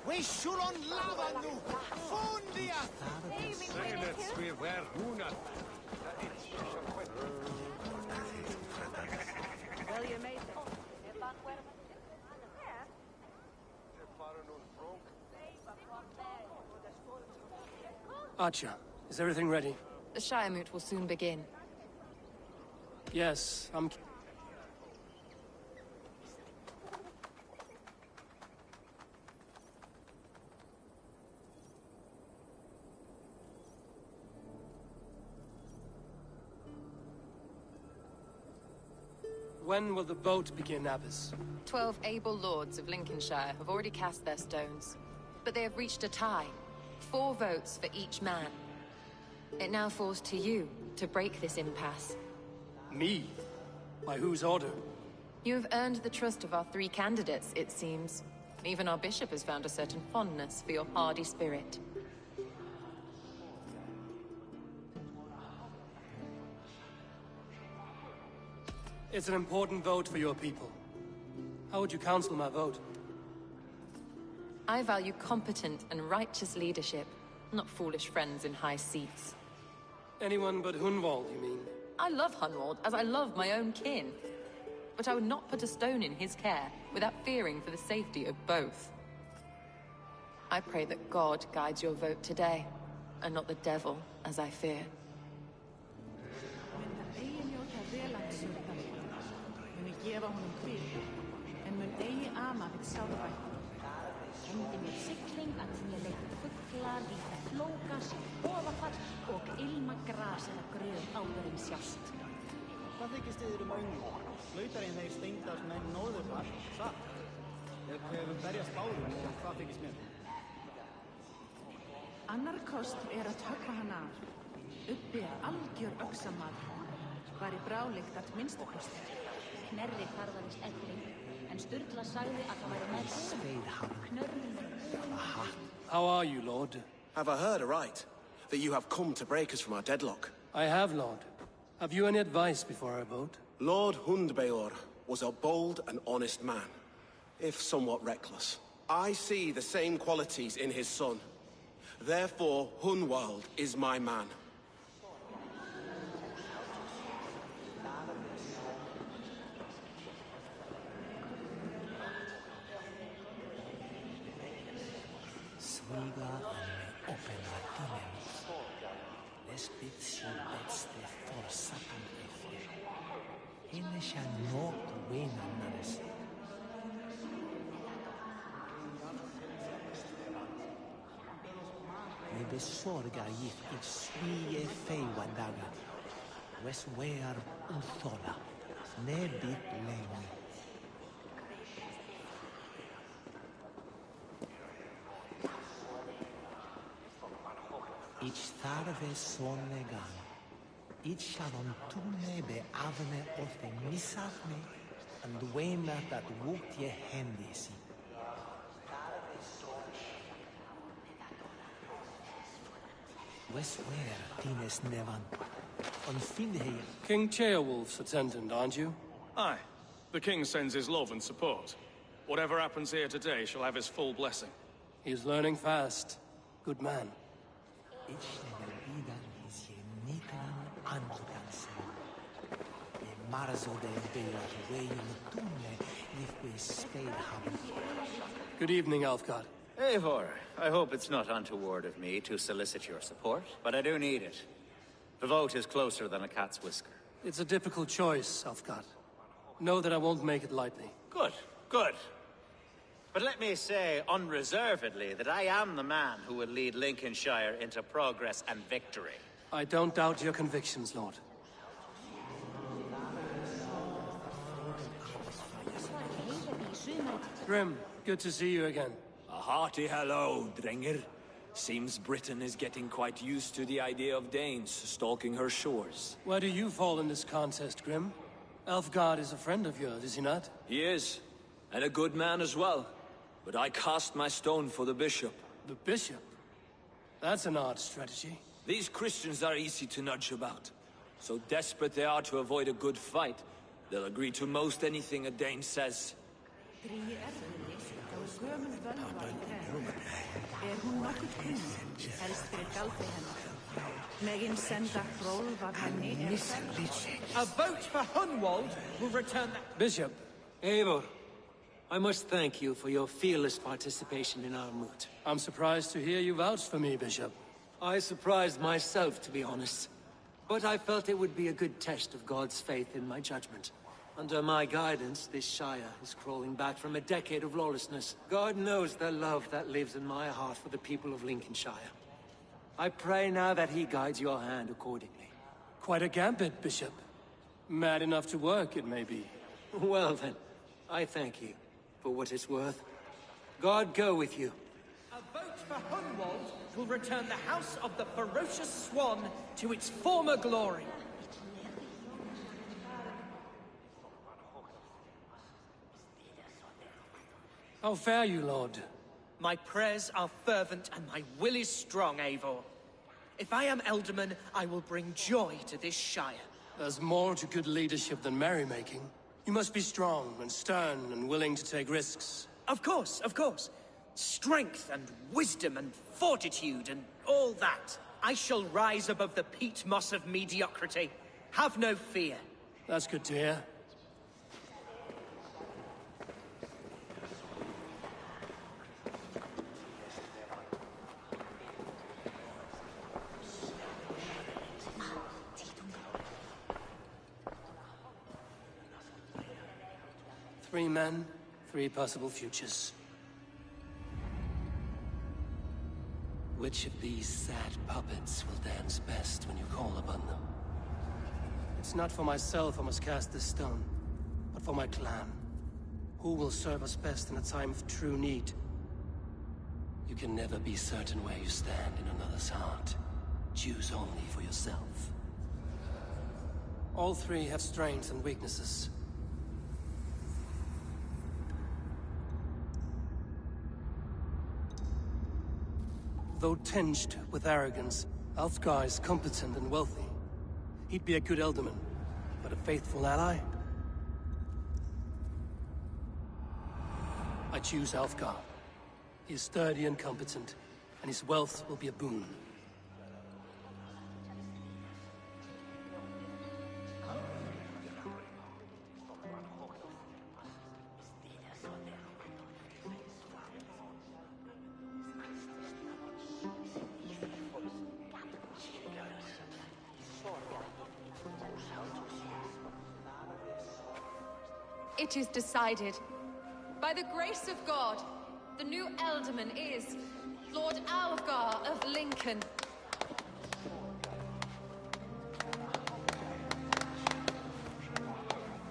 We shulon lava nu! Fundia! Säkert vi wär hunat. Archer, is everything ready? The Shire Moot will soon begin. Yes, I'm... When will the vote begin, Abbess? 12 able lords of Lincolnshire have already cast their stones, but they have reached a tie. 4 votes for each man. It now falls to you to break this impasse. Me? By whose order? You have earned the trust of our 3 candidates, it seems. Even our bishop has found a certain fondness for your hardy spirit. It's an important vote for your people. How would you counsel my vote? I value competent and righteous leadership, not foolish friends in high seats. Anyone but Hunwald, you mean? I love Hunwald, as I love my own kin. But I would not put a stone in his care without fearing for the safety of both. I pray that God guides your vote today, and not the devil, as I fear. Gefa honum hvíld, en mun eigi ama við sárvætt. Hendi mér sigling að þér leitt fugla, líta flóka, ofafall og ilma gras eða gröð áður en sjást. Hvað þykist þið öngu? Flautar þeir steindars menn nóðurfall, satt? Ef við berjast báðum og hvað þykist mér? Annar kost að höggva hann af. Uppi algjör öxamaður. Var í bráleikt að minnstakosti. Knerri karðarist elling, en Sturla sagði að það væri með How are you, Lord? Have I heard aright that you have come to break us from our deadlock? I have, Lord. Have you any advice before I vote? Lord Hundbeor was a bold and honest man, if somewhat reckless. I see the same qualities in his son. Therefore, Hunwald is my man. Sviga opera dimens. Lespit silvestre forsatum effer. Henne shall not win annares. Me besorgar gift I svige feiwandaga. Weswear uthola. Nebit lemi. Ich starve sonne gang. Ich shalom tune be avne of the misafne and wena that wook je hendisi. Weswhere tines nevan. On Finhey. King Ceolwulf's attendant, aren't you? Aye. The king sends his love and support. Whatever happens here today shall have his full blessing. He's learning fast. Good man. Good evening, Alfgard. Eivor, I hope it's not untoward of me to solicit your support, but I do need it. The vote is closer than a cat's whisker. It's a difficult choice, Alfgard. Know that I won't make it lightly. Good, good. But let me say unreservedly that I am the man who will lead Lincolnshire into progress and victory. I don't doubt your convictions, Lord. Grim, good to see you again. A hearty hello, Drenger. Seems Britain is getting quite used to the idea of Danes stalking her shores. Where do you fall in this contest, Grim? Alfgard is a friend of yours, is he not? He is, and a good man as well. But I cast my stone for the bishop. The bishop? That's an odd strategy. These Christians are easy to nudge about. So desperate they are to avoid a good fight, they'll agree to most anything a Dane says. A vote for Hunwald will return the... Bishop, Eivor, I must thank you for your fearless participation in our moot. I'm surprised to hear you vouch for me, Bishop. I surprised myself, to be honest. But I felt it would be a good test of God's faith in my judgment. Under my guidance, this Shire is crawling back from a decade of lawlessness. God knows the love that lives in my heart for the people of Lincolnshire. I pray now that he guides your hand accordingly. Quite a gambit, Bishop. Mad enough to work, it may be. Well then, I thank you for what it's worth. God go with you. A vote for Hunwald will return the House of the Ferocious Swan to its former glory. How fare you, Lord? My prayers are fervent and my will is strong, Eivor. If I am Elderman, I will bring joy to this Shire. There's more to good leadership than merrymaking. You must be strong and stern and willing to take risks. Of course, of course. Strength and wisdom and fortitude and all that. I shall rise above the peat moss of mediocrity. Have no fear. That's good to hear. Three men, three possible futures. Which of these sad puppets will dance best when you call upon them? It's not for myself I must cast this stone, but for my clan. Who will serve us best in a time of true need? You can never be certain where you stand in another's heart. Choose only for yourself. All three have strengths and weaknesses. Though tinged with arrogance, Alfgar is competent and wealthy. He'd be a good Elderman, but a faithful ally? I choose Alfgar. He is sturdy and competent, and his wealth will be a boon. It is decided. By the grace of God, the new Elderman is Lord Alfgar of Lincoln.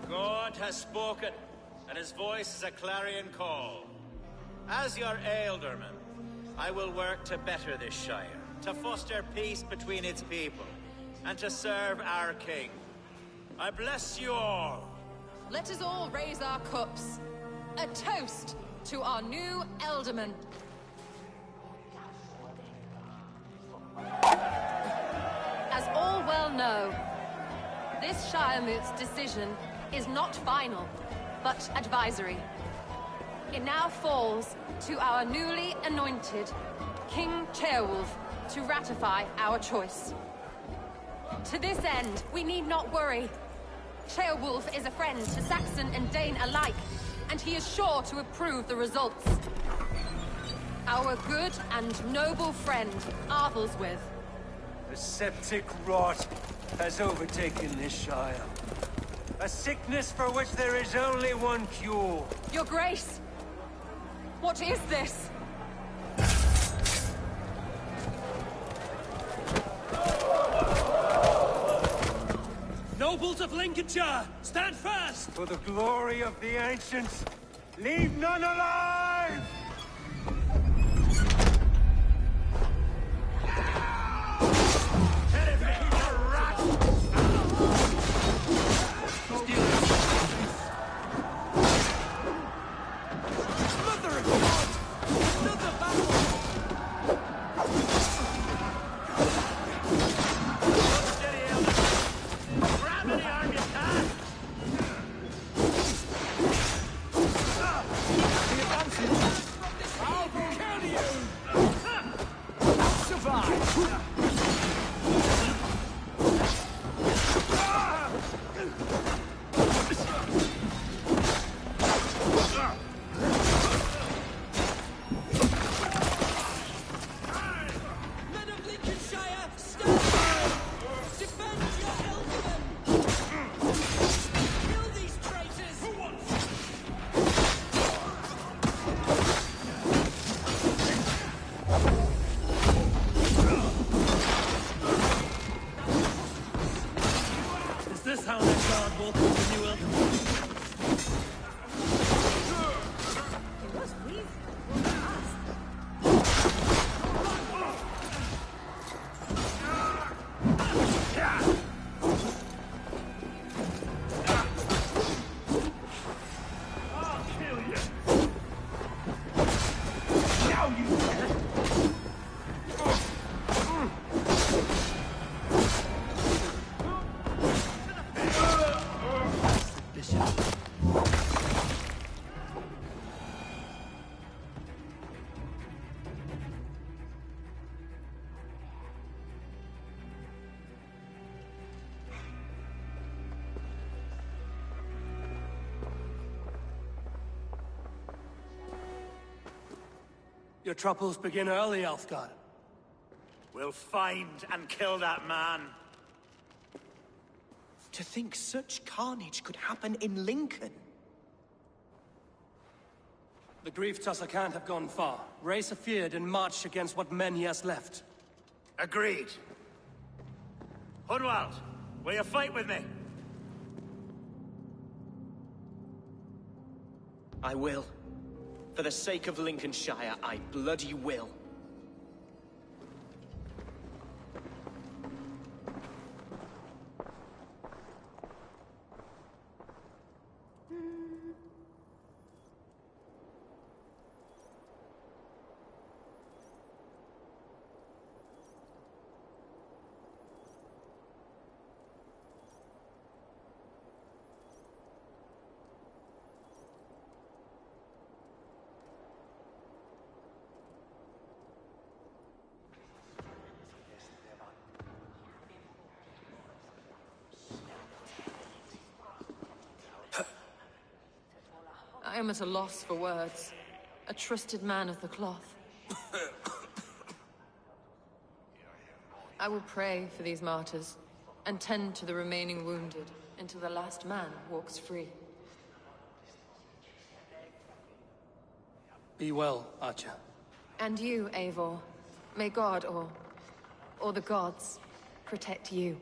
God has spoken, and his voice is a clarion call. As your Ealdorman, I will work to better this Shire, to foster peace between its people, and to serve our king. I bless you all. Let us all raise our cups. A toast to our new Elderman. As all well know, this Shiremoot's decision is not final, but advisory. It now falls to our newly anointed King Ceolwulf to ratify our choice. To this end, we need not worry. Ceolwulf is a friend to Saxon and Dane alike, and he is sure to approve the results. Our good and noble friend, Arthelswith. A septic rot has overtaken this Shire. A sickness for which there is only one cure. Your Grace! What is this? Nobles of Lincolnshire, stand fast! For the glory of the ancients, leave none alive! Your troubles begin early, Alfgar. We'll find and kill that man. To think such carnage could happen in Lincoln. The grief tusser can't have gone far. Raise a feared and march against what men he has left. Agreed. Hunwald, will you fight with me? I will. For the sake of Lincolnshire, I bloody will. I am at a loss for words. A trusted man of the cloth. I will pray for these martyrs, and tend to the remaining wounded, until the last man walks free. Be well, Archer. And you, Eivor. May God, or the gods, protect you.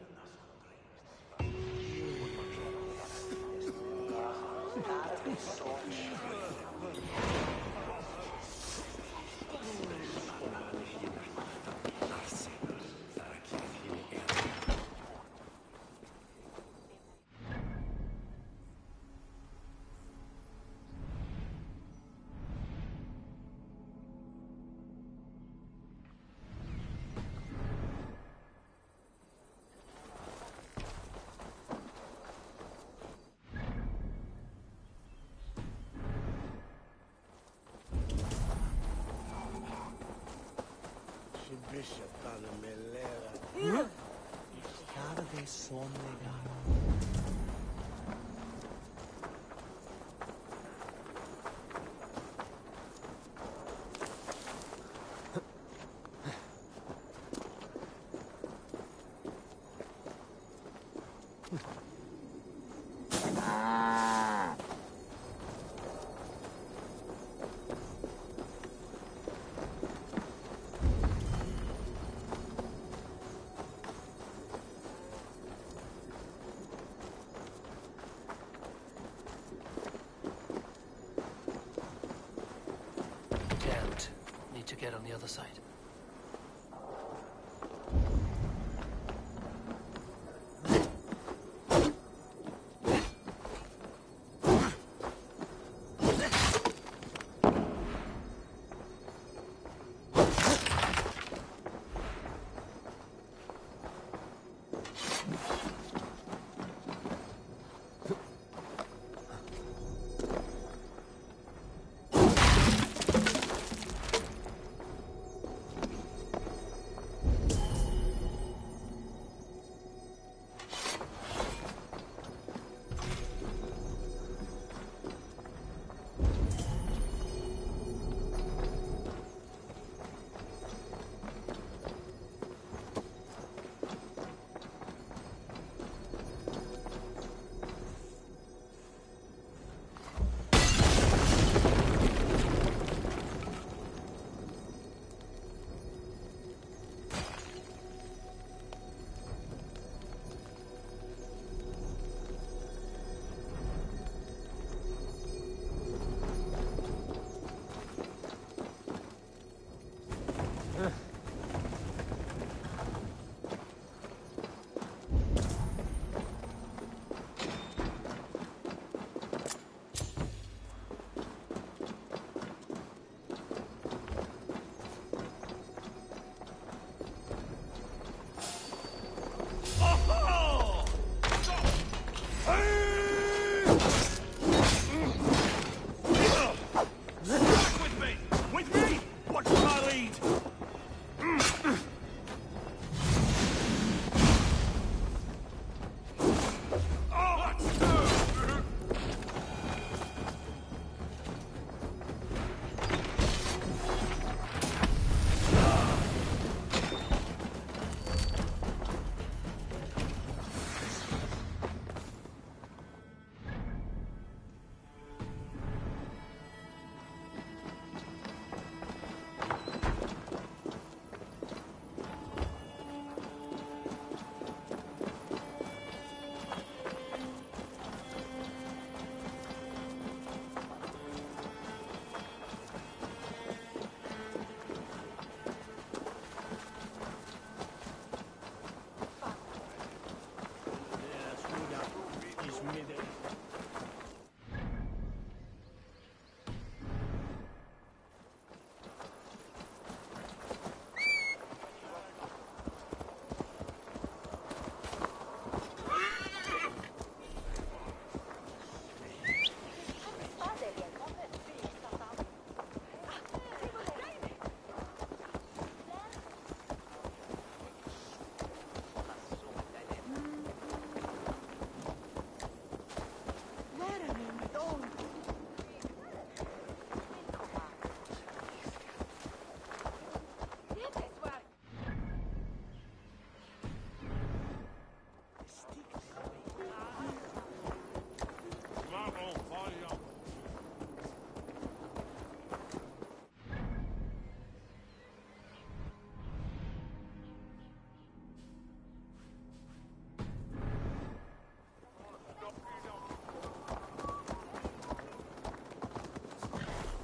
Tarde son legal. Damned. Need to get on the other side.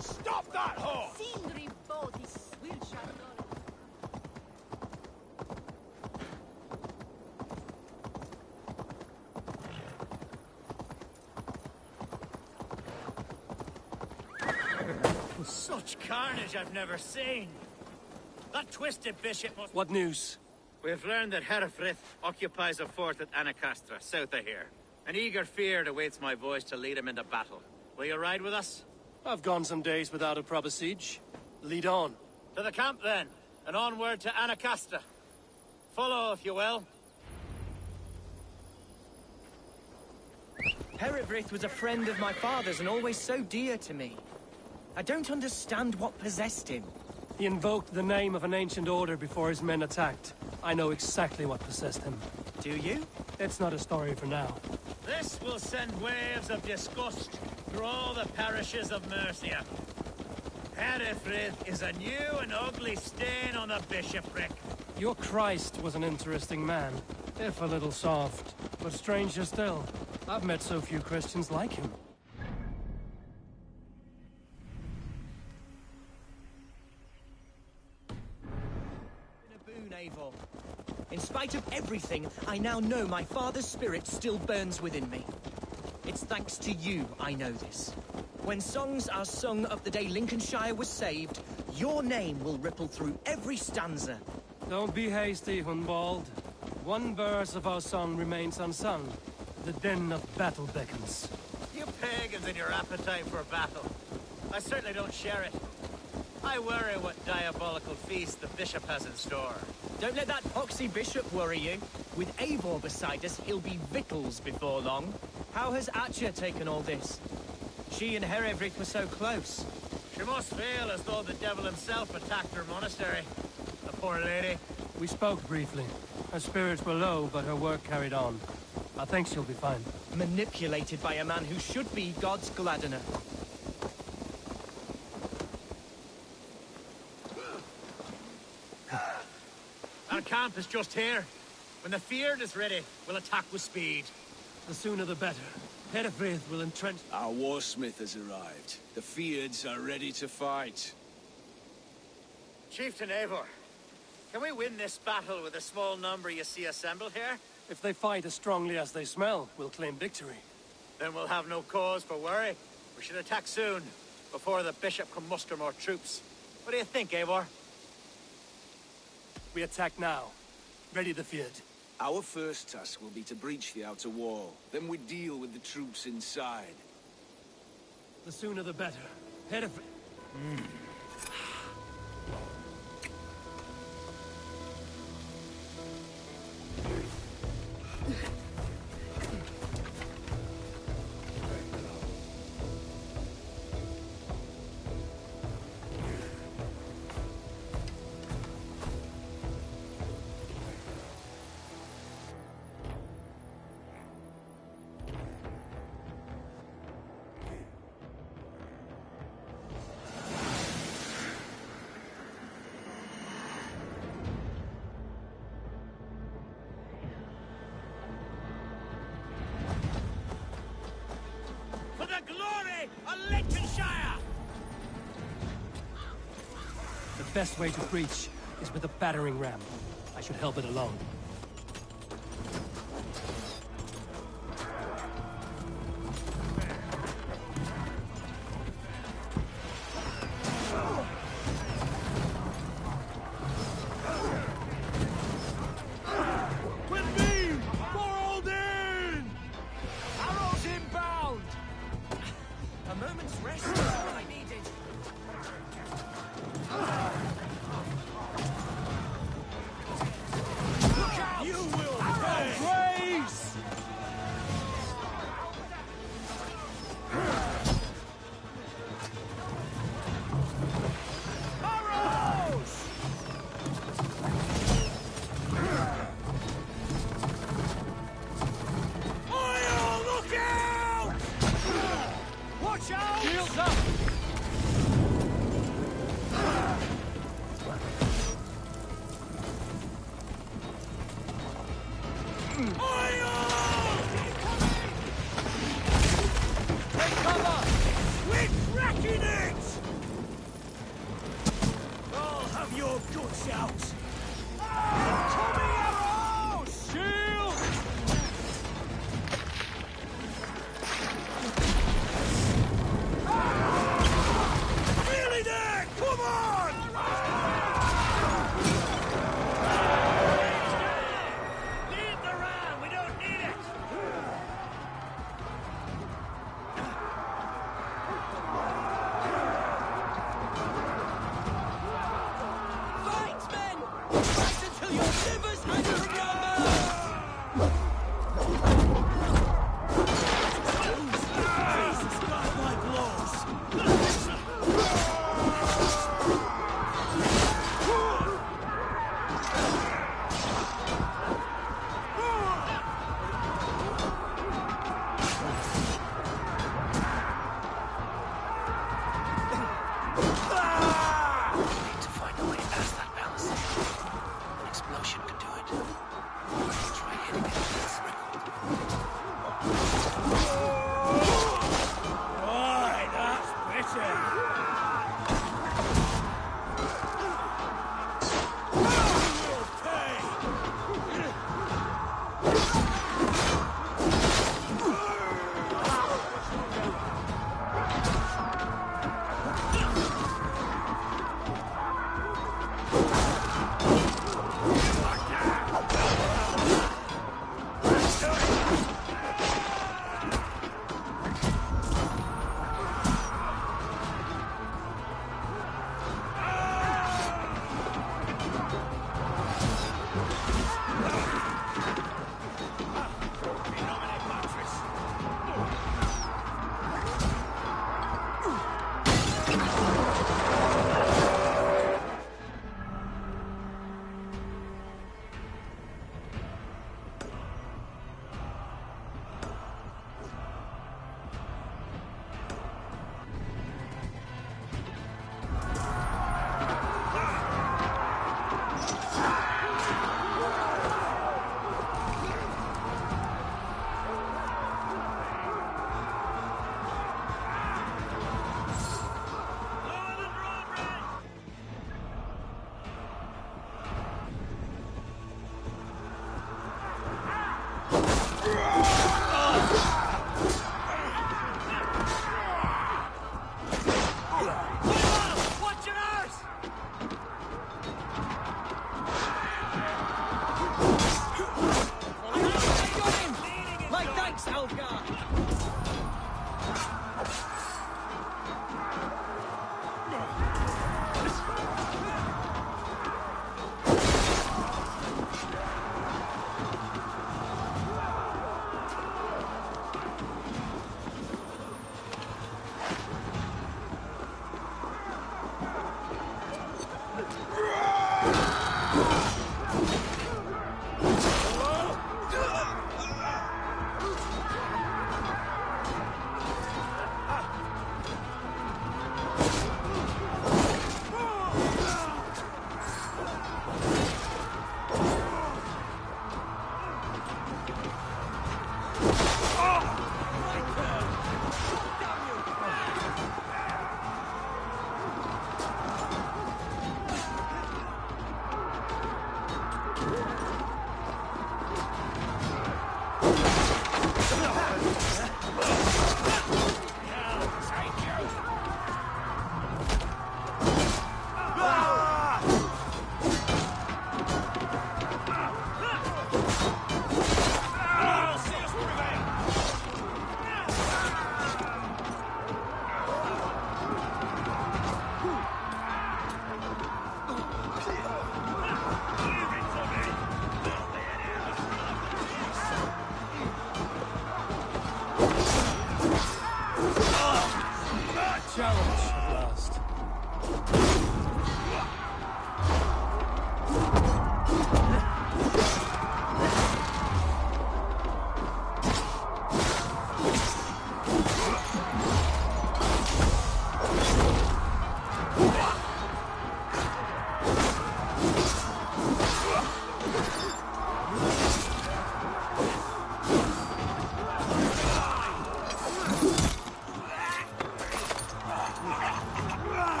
Stop that horse! Such carnage I've never seen. That twisted bishop must... What news? We've learned that Herefrith occupies a fort at Anacastra, south of here. An eager fear awaits my voice to lead him into battle. Will you ride with us? I've gone some days without a proper siege. Lead on. To the camp, then. and onward to Anacasta. Follow, if you will. Herefrith was a friend of my father's and always so dear to me. I don't understand what possessed him. He invoked the name of an ancient order before his men attacked. I know exactly what possessed him. Do you? It's not a story for now. This will send waves of disgust through all the parishes of Mercia. Herefrith is a new and ugly stain on the bishopric. Your Christ was an interesting man, if a little soft. But stranger still, I've met so few Christians like him. Eivor. In spite of everything, I now know my father's spirit still burns within me. It's thanks to you I know this. When songs are sung of the day Lincolnshire was saved, your name will ripple through every stanza. Don't be hasty, Hunwald. One verse of our song remains unsung. The din of battle beckons. You pagans and your appetite for battle. I certainly don't share it. I worry what diabolical feast the bishop has in store. Don't let that poxy bishop worry you. With Eivor beside us, he'll be victuals before long. How has Atcha taken all this? She and Herefrith were so close. She must feel as though the devil himself attacked her monastery. The poor lady. We spoke briefly. Her spirits were low, but her work carried on. I think she'll be fine. Manipulated by a man who should be God's Gladdener. Our camp is just here. When the Feared is ready, we'll attack with speed. The sooner the better. Herefrith will entrench... Our warsmith has arrived. The Feards are ready to fight. Chieftain Eivor, can we win this battle with the small number you see assembled here? If they fight as strongly as they smell, we'll claim victory. Then we'll have no cause for worry. We should attack soon, before the bishop can muster more troops. What do you think, Eivor? We attack now. Ready the Feared. Our first task will be to breach the outer wall. Then we deal with the troops inside. The sooner the better. Herefrith... The best way to breach is with a battering ram. I should help it along. Fight me! Fight until your livers hang from your mouth! Jesus, godlike laws! An explosion could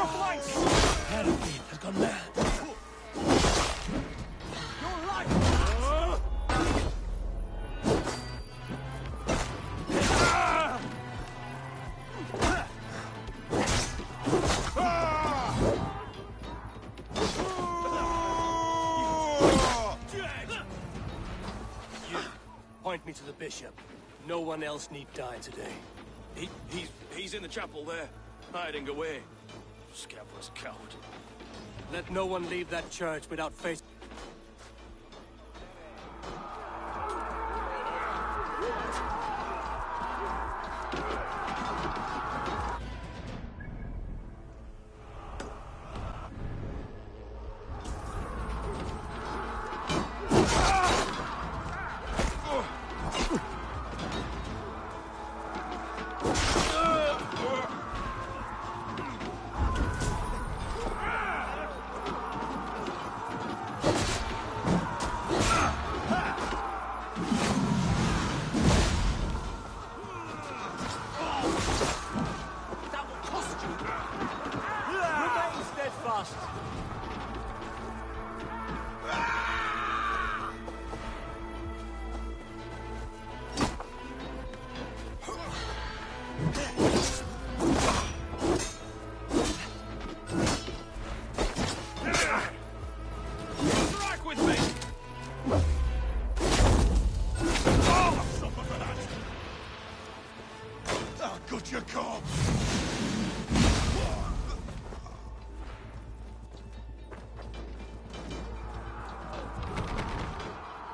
flanks! Hereford has gone mad. Your life! You point me to the bishop. No one else need die today. He's in the chapel there, hiding away. Scabrous coward. Let no one leave that church without face.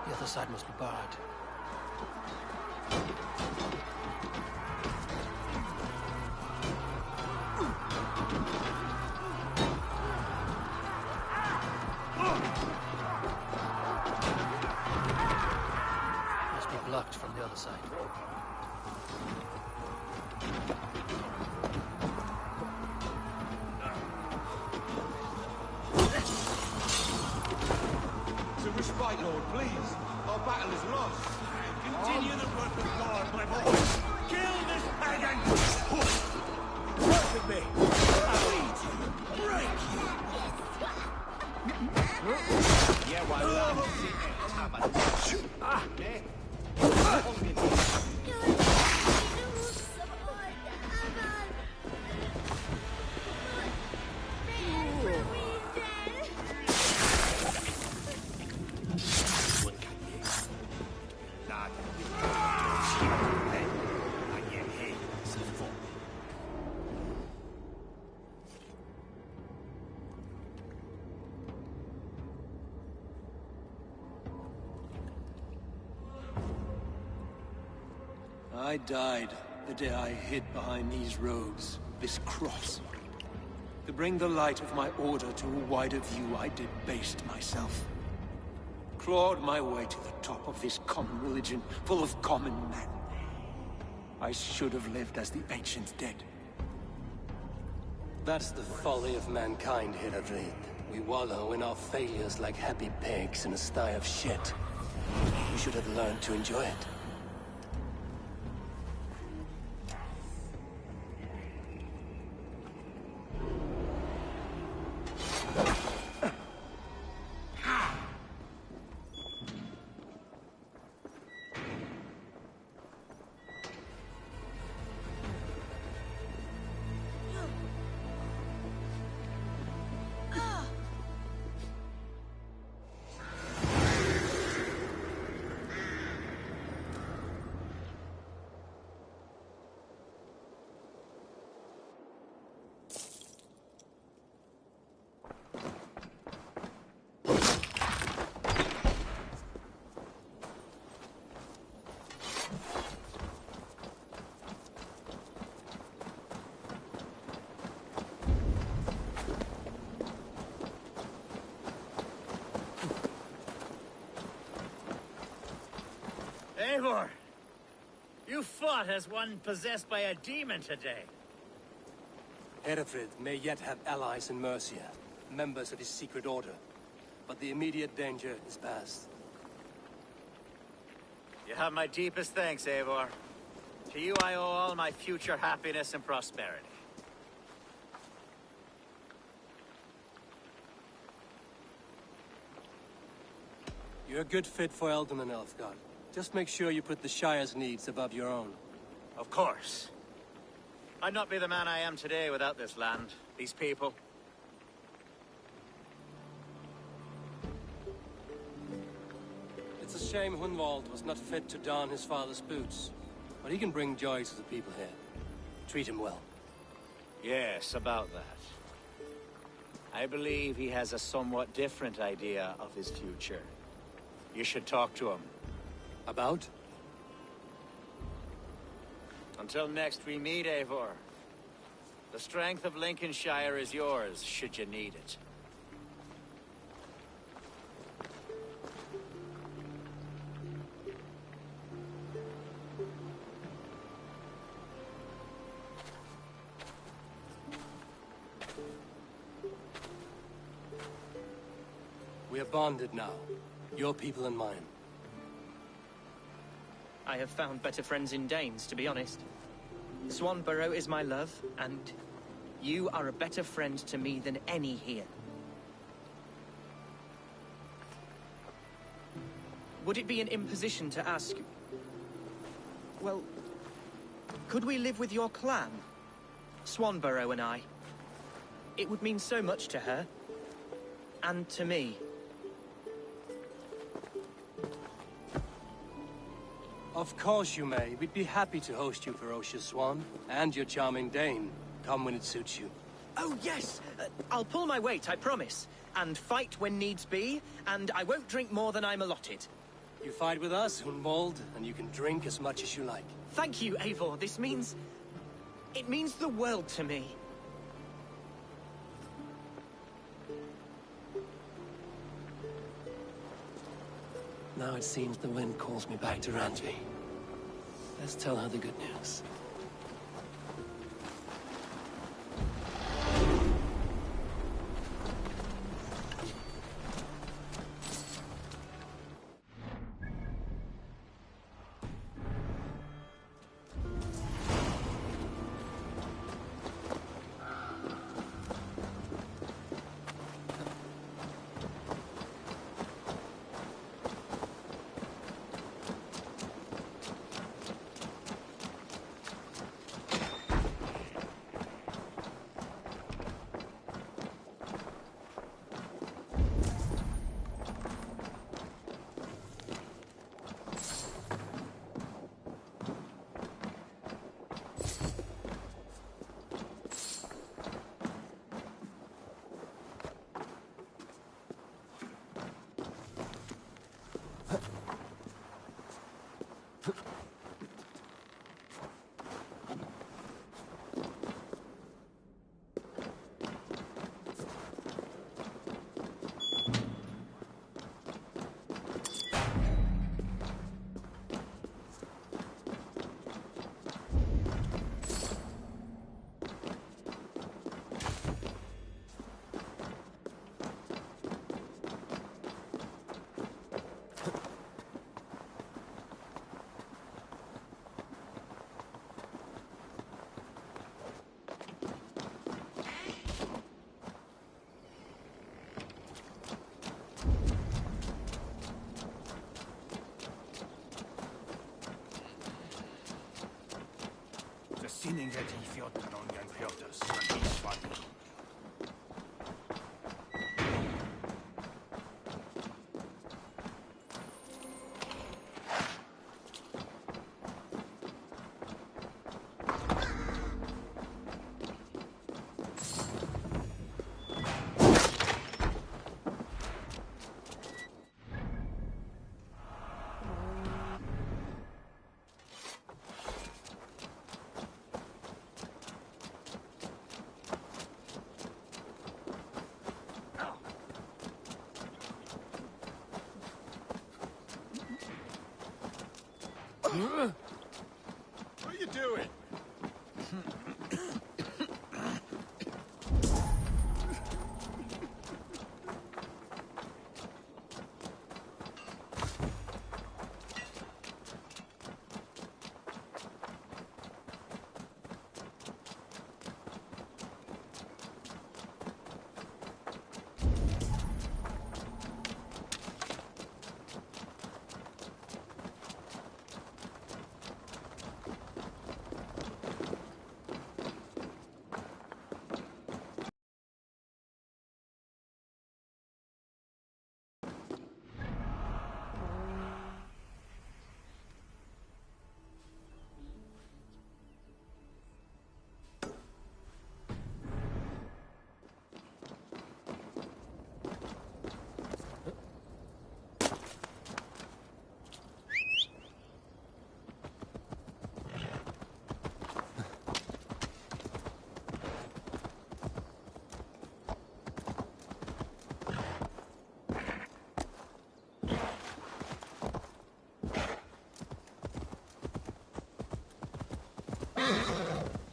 The other side must be barred. Must be blocked from the other side. To respite, Lord, please. Our battle is lost. Continue the work of God, my boys. Kill this pagan! Work with me. I'll lead you. Break you. Yeah, why I died the day I hid behind these robes, this cross. To bring the light of my order to a wider view, I debased myself. Clawed my way to the top of this common religion, full of common men. I should have lived as the ancients did. That's the folly of mankind, Hereford. We wallow in our failures like happy pigs in a sty of shit. We should have learned to enjoy it. Eivor! You fought as one possessed by a demon today. Hereford may yet have allies in Mercia, members of his secret order. But the immediate danger is past. You have my deepest thanks, Eivor. To you I owe all my future happiness and prosperity. You're a good fit for Eldon and Elfgard. Just make sure you put the Shire's needs above your own. Of course. I'd not be the man I am today without this land, these people. It's a shame Hunwald was not fit to don his father's boots. But he can bring joy to the people here. Treat him well. Yes, about that. I believe he has a somewhat different idea of his future. You should talk to him. About? Until next we meet, Eivor. The strength of Lincolnshire is yours, should you need it. We are bonded now. Your people and mine. I have found better friends in Danes, to be honest. Swanborough is my love, and you are a better friend to me than any here. Would it be an imposition to ask... Well, could we live with your clan? Swanborough and I. It would mean so much to her. And to me. Of course you may. We'd be happy to host you, ferocious Swan. And your charming Dane. Come when it suits you. Oh, yes! I'll pull my weight, I promise. And fight when needs be, and I won't drink more than I'm allotted. You fight with us, Hunwald, and you can drink as much as you like. Thank you, Eivor. This means... it means the world to me. Now it seems the wind calls me back to Randvi. Let's tell her the good news. Sinninget I fjorten omgang hørtes, men vi svart. What are you doing?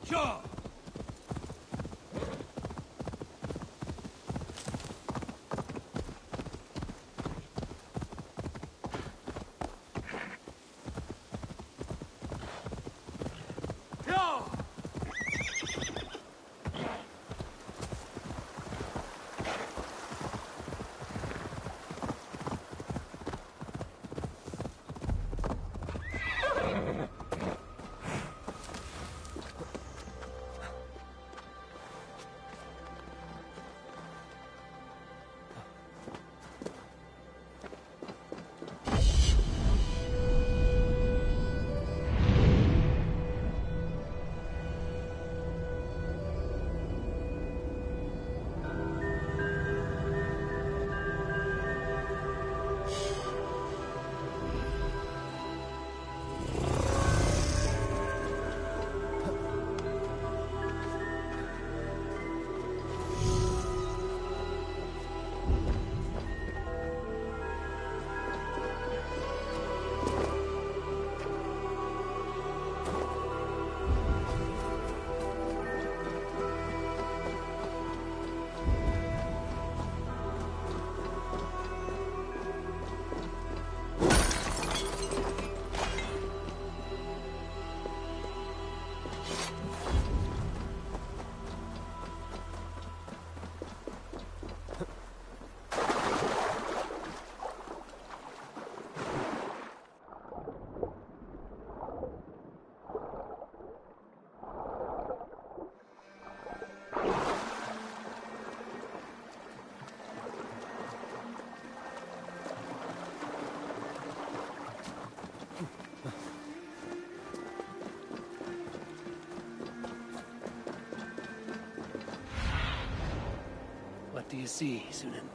Ja! What do you see, Sunan?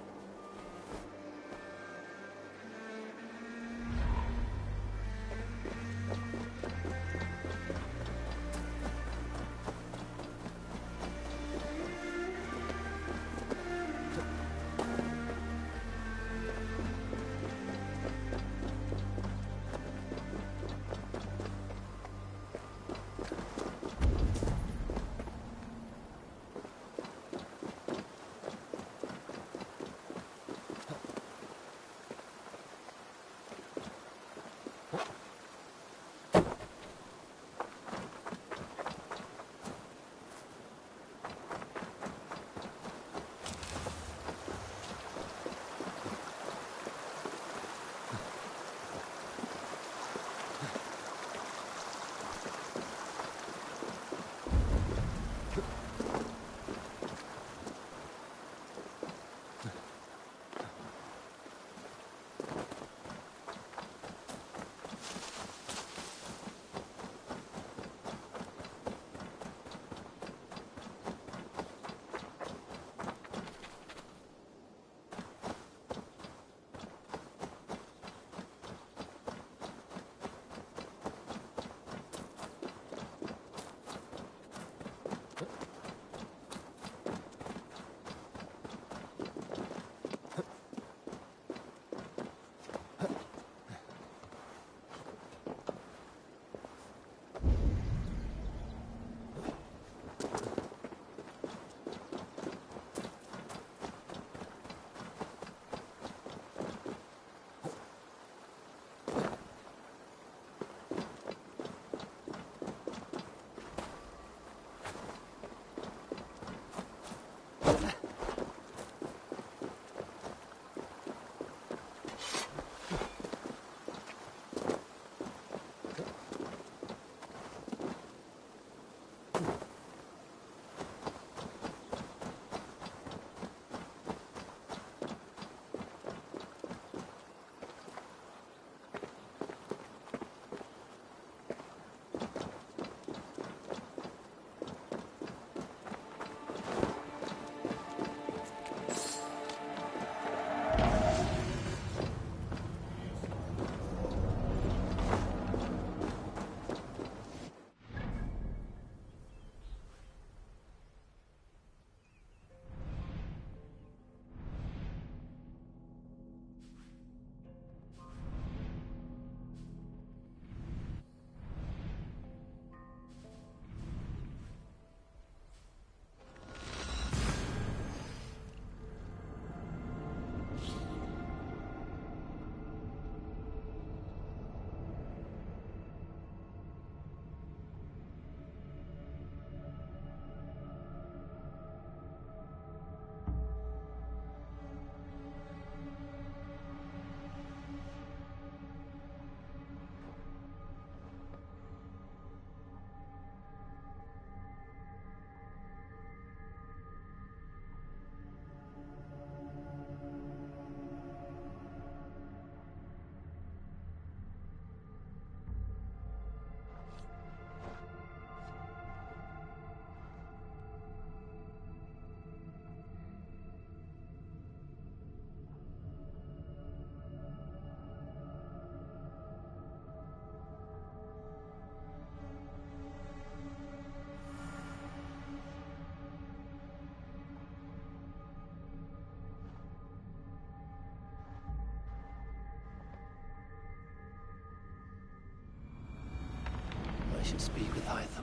should speak with Hytham.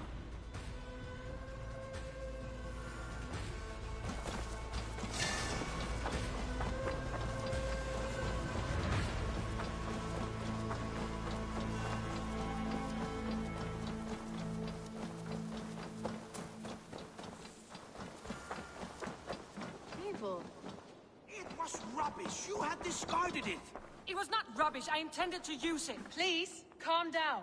It was rubbish. You had discarded it. It was not rubbish. I intended to use it. Please, calm down.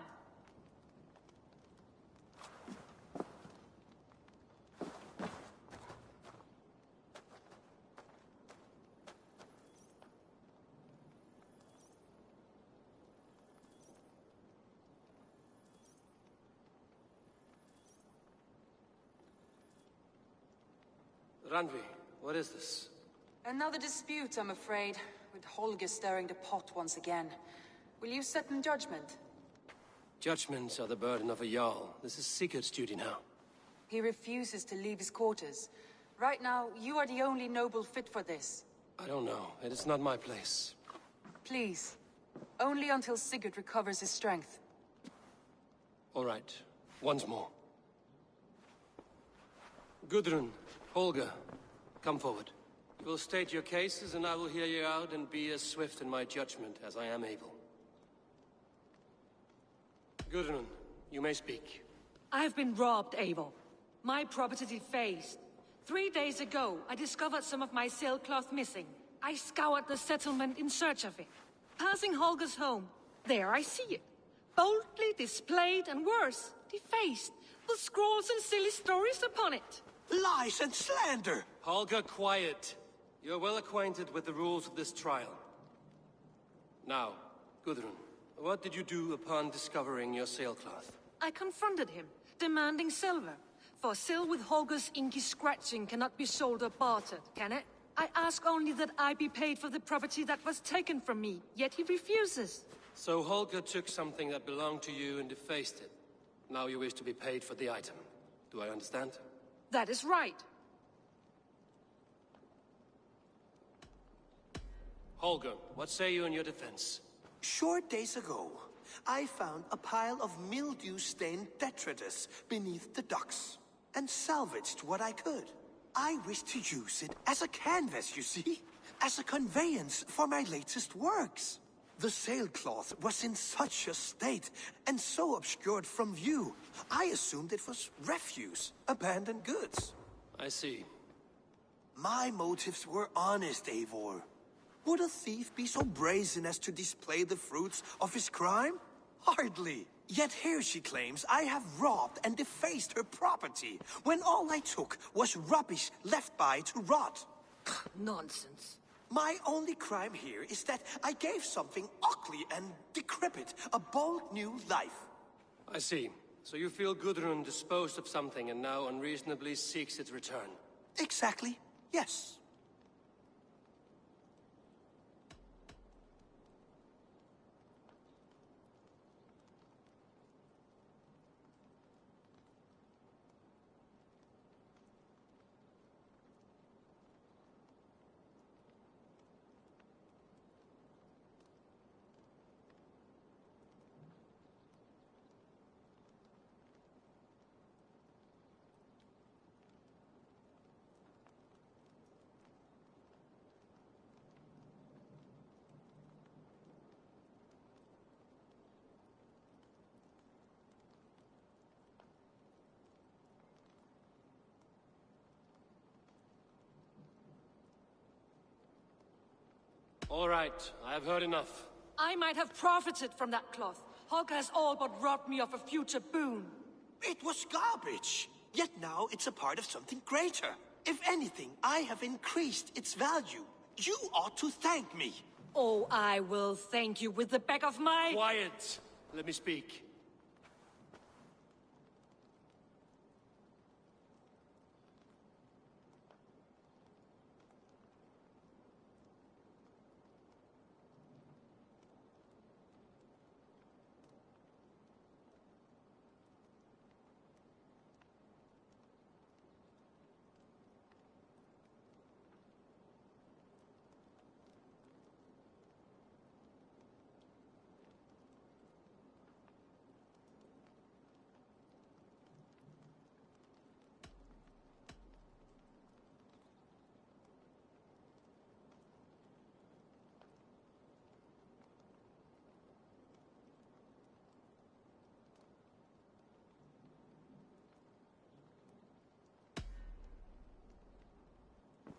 Randvi, what is this? Another dispute, I'm afraid, with Holger stirring the pot once again. Will you set in judgment? Judgments are the burden of a Jarl. This is Sigurd's duty now. He refuses to leave his quarters. Right now, you are the only noble fit for this. I don't know. It is not my place. Please. Only until Sigurd recovers his strength. All right. Once more. Gudrun, Holger, come forward. You will state your cases, and I will hear you out and be as swift in my judgment as I am able. Gudrun, you may speak. I have been robbed, Eivor. My property defaced. 3 days ago, I discovered some of my sailcloth missing. I scoured the settlement in search of it. Passing Holger's home, there I see it. Boldly displayed and worse, defaced, with scrawls and silly stories upon it. Lies and slander! Holger, quiet. You're well acquainted with the rules of this trial. Now, Gudrun, what did you do upon discovering your sailcloth? I confronted him, demanding silver. For sil with Holger's inky scratching cannot be sold or bartered, can it? I ask only that I be paid for the property that was taken from me, yet he refuses. So Holger took something that belonged to you and defaced it. Now you wish to be paid for the item. Do I understand? That is right. Holger, what say you in your defense? Short days ago, I found a pile of mildew-stained detritus beneath the docks, and salvaged what I could. I wish to use it as a canvas, you see? As a conveyance for my latest works. The sailcloth was in such a state, and so obscured from view, I assumed it was refuse, abandoned goods. I see. My motives were honest, Eivor. Would a thief be so brazen as to display the fruits of his crime? Hardly. Yet here she claims I have robbed and defaced her property, when all I took was rubbish left by to rot. Nonsense. My only crime here is that I gave something ugly and decrepit a bold new life. I see. So you feel Gudrun disposed of something and now unreasonably seeks its return? Exactly, yes. All right, I have heard enough. I might have profited from that cloth. Holger has all but robbed me of a future boon. It was garbage. Yet now it's a part of something greater. If anything, I have increased its value. You ought to thank me. Oh, I will thank you with the back of my... Quiet! Let me speak.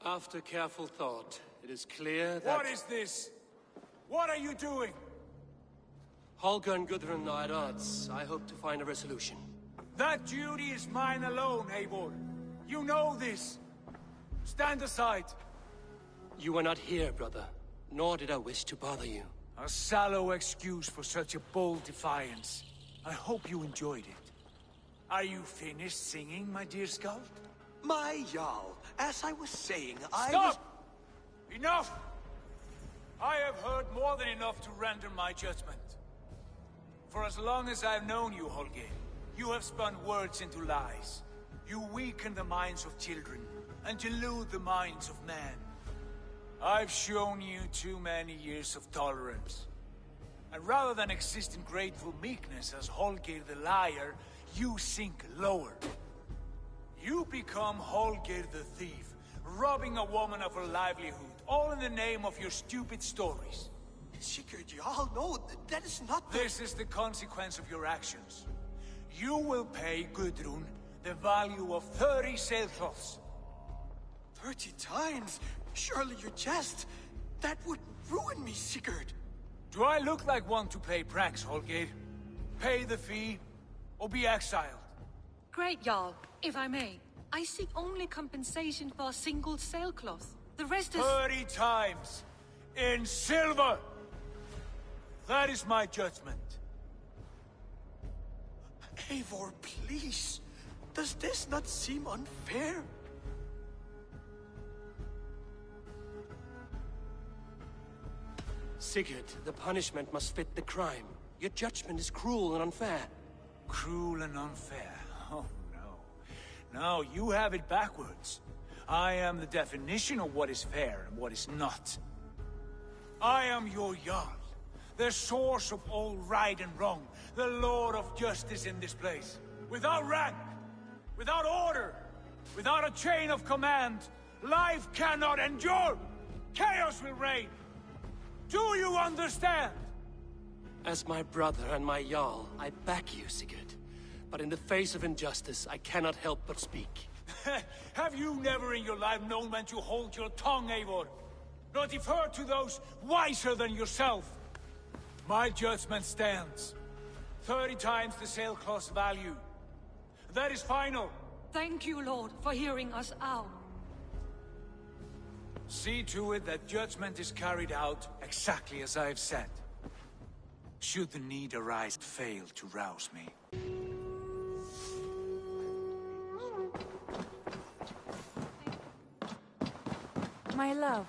After careful thought, it is clear that... What is this? What are you doing? Holger and Gudrun are at odds. I hope to find a resolution. That duty is mine alone, Eivor. You know this. Stand aside. You were not here, brother. Nor did I wish to bother you. A sallow excuse for such a bold defiance. I hope you enjoyed it. Are you finished singing, my dear Skald? My Jarl, as I was saying, Stop! Enough! I have heard more than enough to render my judgment. For as long as I've known you, Holger, you have spun words into lies. You weaken the minds of children, and delude the minds of men. I've shown you too many years of tolerance. And rather than exist in grateful meekness as Holger the liar, you sink lower. You become Holger the thief, robbing a woman of her livelihood, all in the name of your stupid stories. Sigurd, Jarl, no, that is not the... This is the consequence of your actions. You will pay Gudrun the value of 30 sailcloths. 30 times? Surely you jest. That would ruin me, Sigurd. Do I look like one to pay pranks, Holger? Pay the fee, or be exiled. Great, Jarl. If I may, I seek only compensation for a single sailcloth. The rest is... 30 times! In silver! That is my judgment. Eivor, please. Does this not seem unfair? Sigurd, the punishment must fit the crime. Your judgment is cruel and unfair. Cruel and unfair? Oh, no. No, you have it backwards. I am the definition of what is fair and what is not. I am your Jarl, the source of all right and wrong, the Lord of justice in this place. Without rank, without order, without a chain of command, life cannot endure. Chaos will reign. Do you understand? As my brother and my Jarl, I back you, Sigurd. But in the face of injustice, I cannot help but speak. Have you never in your life known when to hold your tongue, Eivor? Nor defer to those wiser than yourself? My judgment stands. 30 times the sailcloth's value. That is final. Thank you, Lord, for hearing us out. See to it that judgment is carried out exactly as I have said. Should the need arise, fail to rouse me. My love.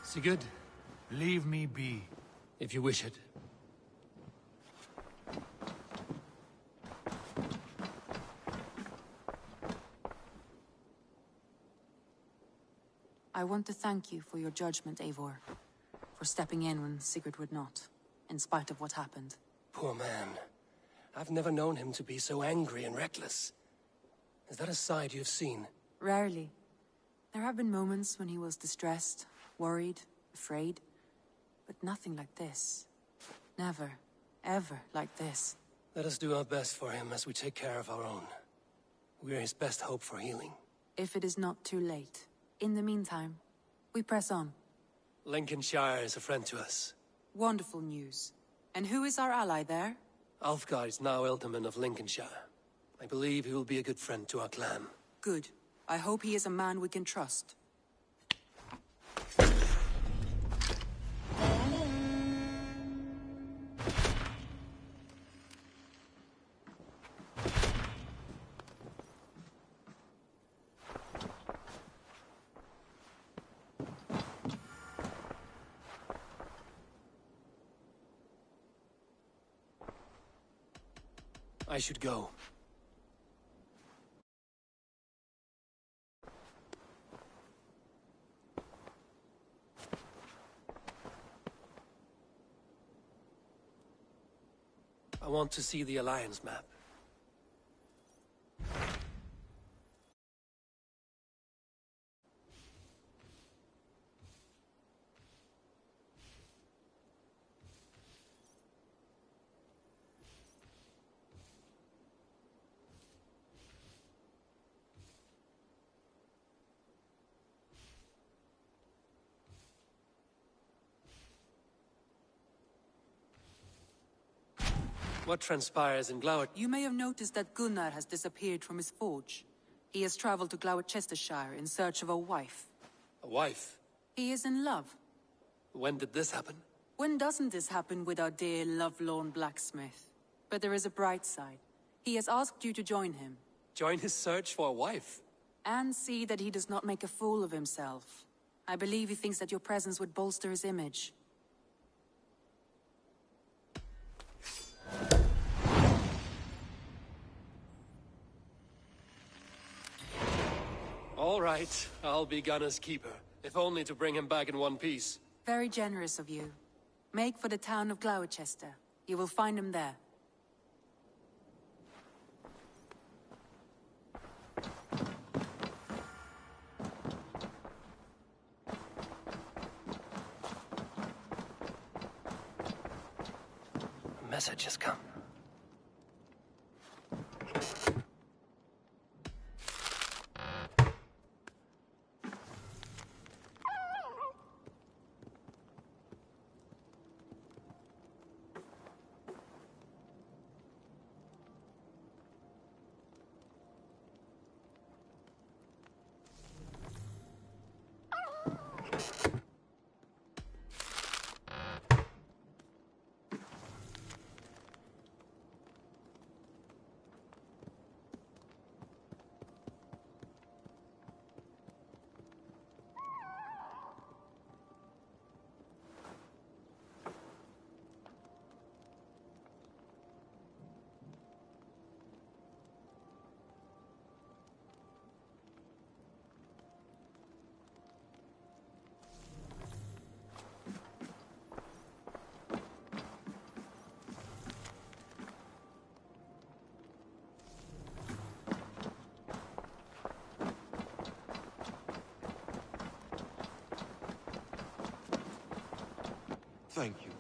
Sigurd? Leave me be. If you wish it. I want to thank you for your judgment, Eivor. For stepping in when Sigurd would not, in spite of what happened. Poor man. I've never known him to be so angry and reckless. Is that a side you've seen? Rarely. There have been moments when he was distressed, worried, afraid. But nothing like this. Never, ever like this. Let us do our best for him as we take care of our own. We are his best hope for healing. If it is not too late. In the meantime, we press on. Lincolnshire is a friend to us. Wonderful news. And who is our ally there? Alfgar is now Ealdorman of Lincolnshire. I believe he will be a good friend to our clan. Good. I hope he is a man we can trust. I should go. I want to see the Alliance map. What transpires in Glower? You may have noticed that Gunnar has disappeared from his forge. He has traveled to Gloucestershire in search of a wife. A wife? He is in love. When did this happen? When doesn't this happen with our dear lovelorn blacksmith? But there is a bright side. He has asked you to join him. Join his search for a wife? And see that he does not make a fool of himself. I believe he thinks that your presence would bolster his image. All right, I'll be Gunnar's keeper, if only to bring him back in one piece. Very generous of you. Make for the town of Gloucester. You will find him there. A message has come. Thank you.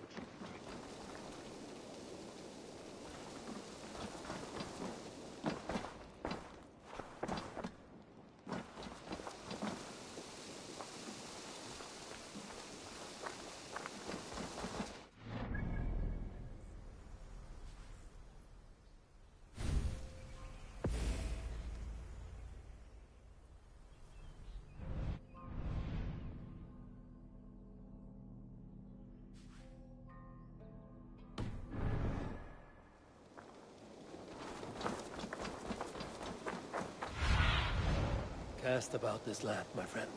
Cast about this land, my friend.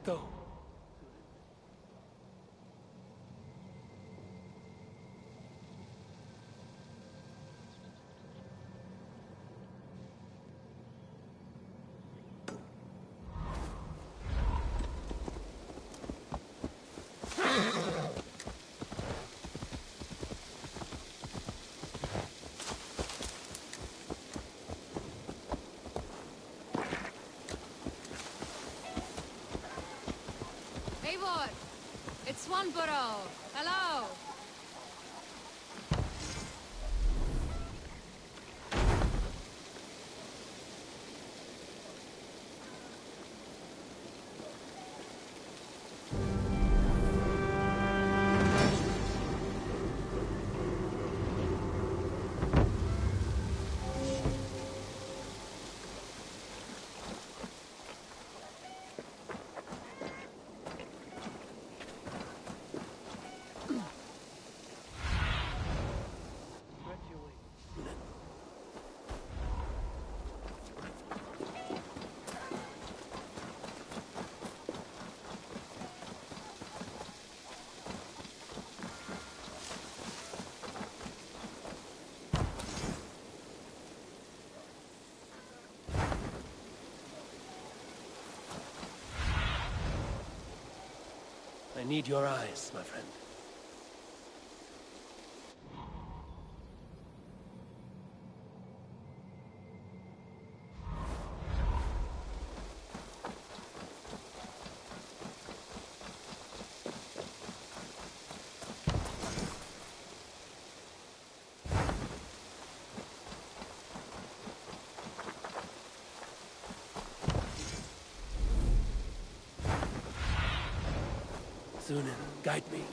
Go. Eivor! It's Swanborough! Hello! need your eyes, my friend. Sunan, guide me.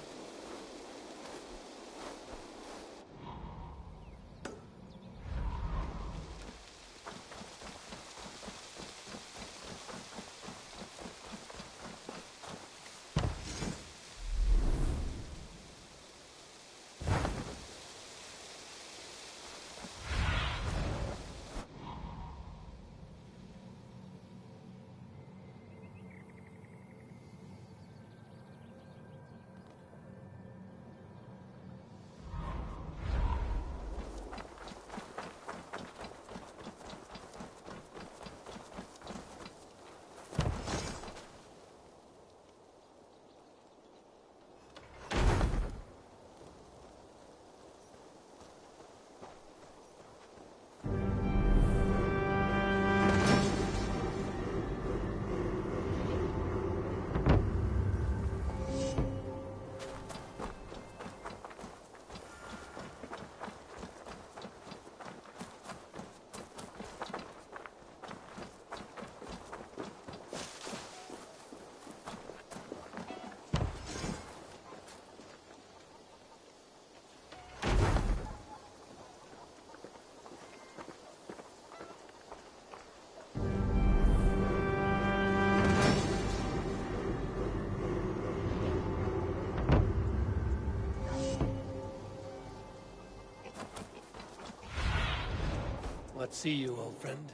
What see you, old friend?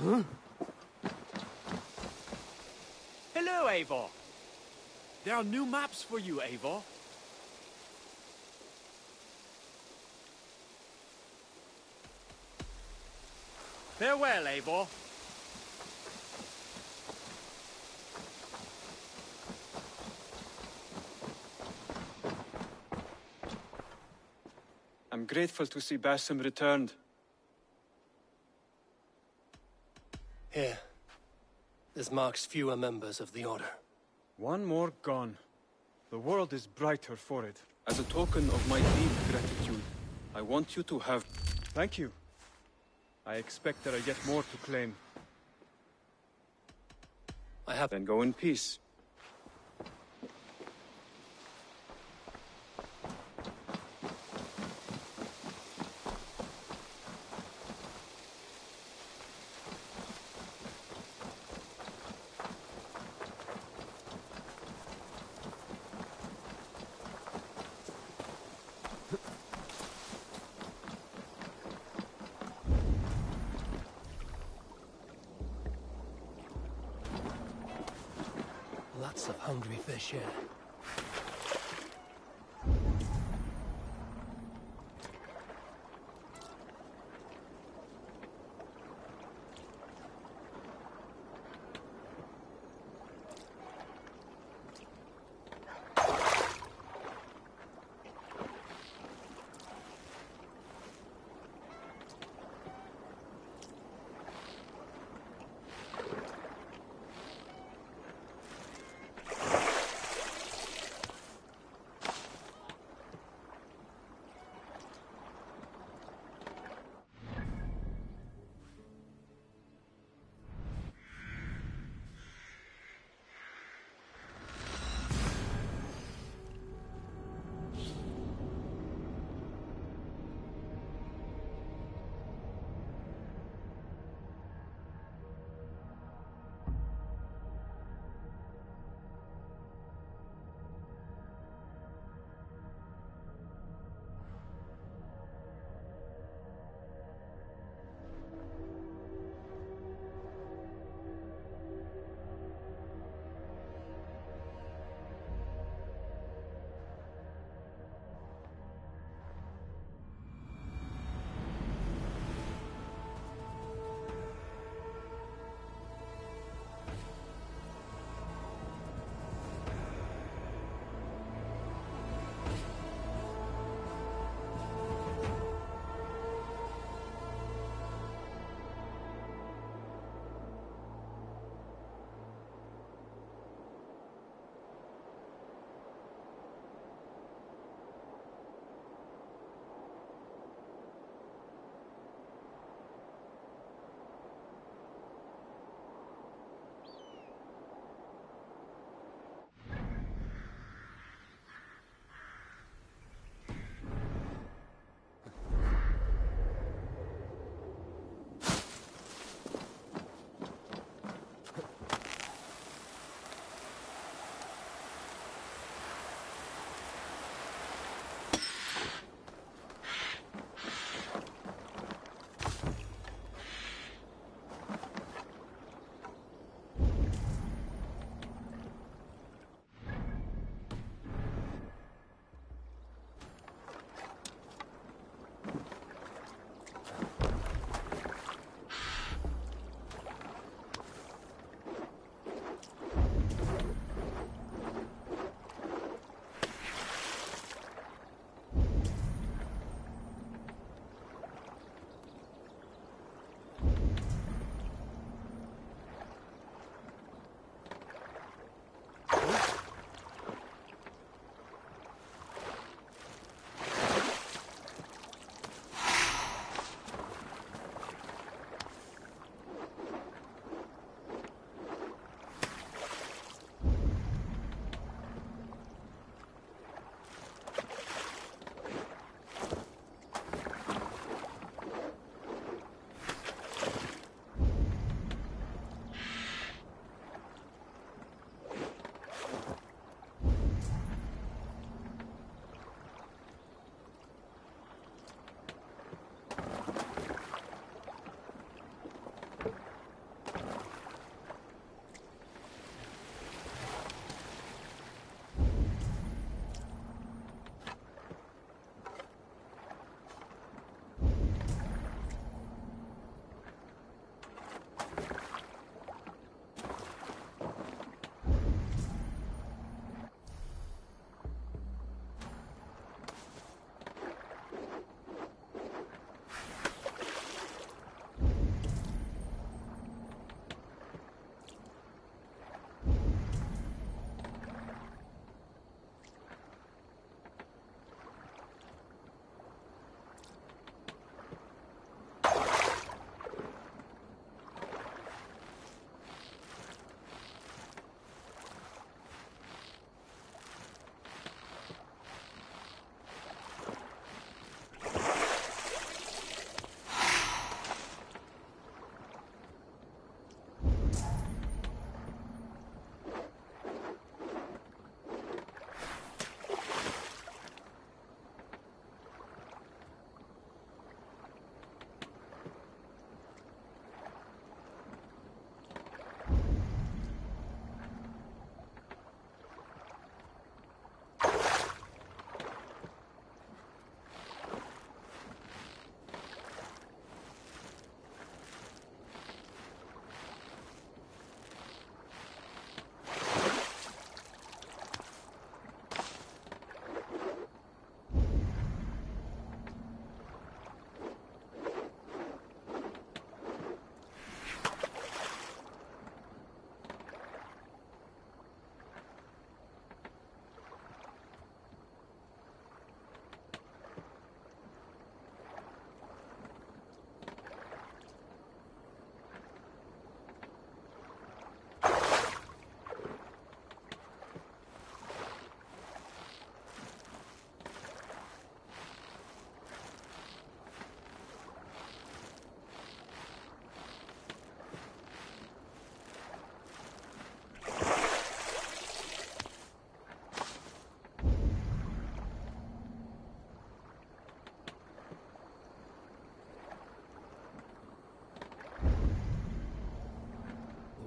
Huh? Hello, Eivor. There are new maps for you, Eivor. Farewell, Eivor. I'm grateful to see Basim returned. Here. This marks fewer members of the Order. One more gone. The world is brighter for it. As a token of my deep gratitude, I want you to have... Thank you. I expect there are yet more to claim. I have... Then go in peace. Lots of hungry fish here.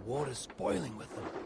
water's boiling with them.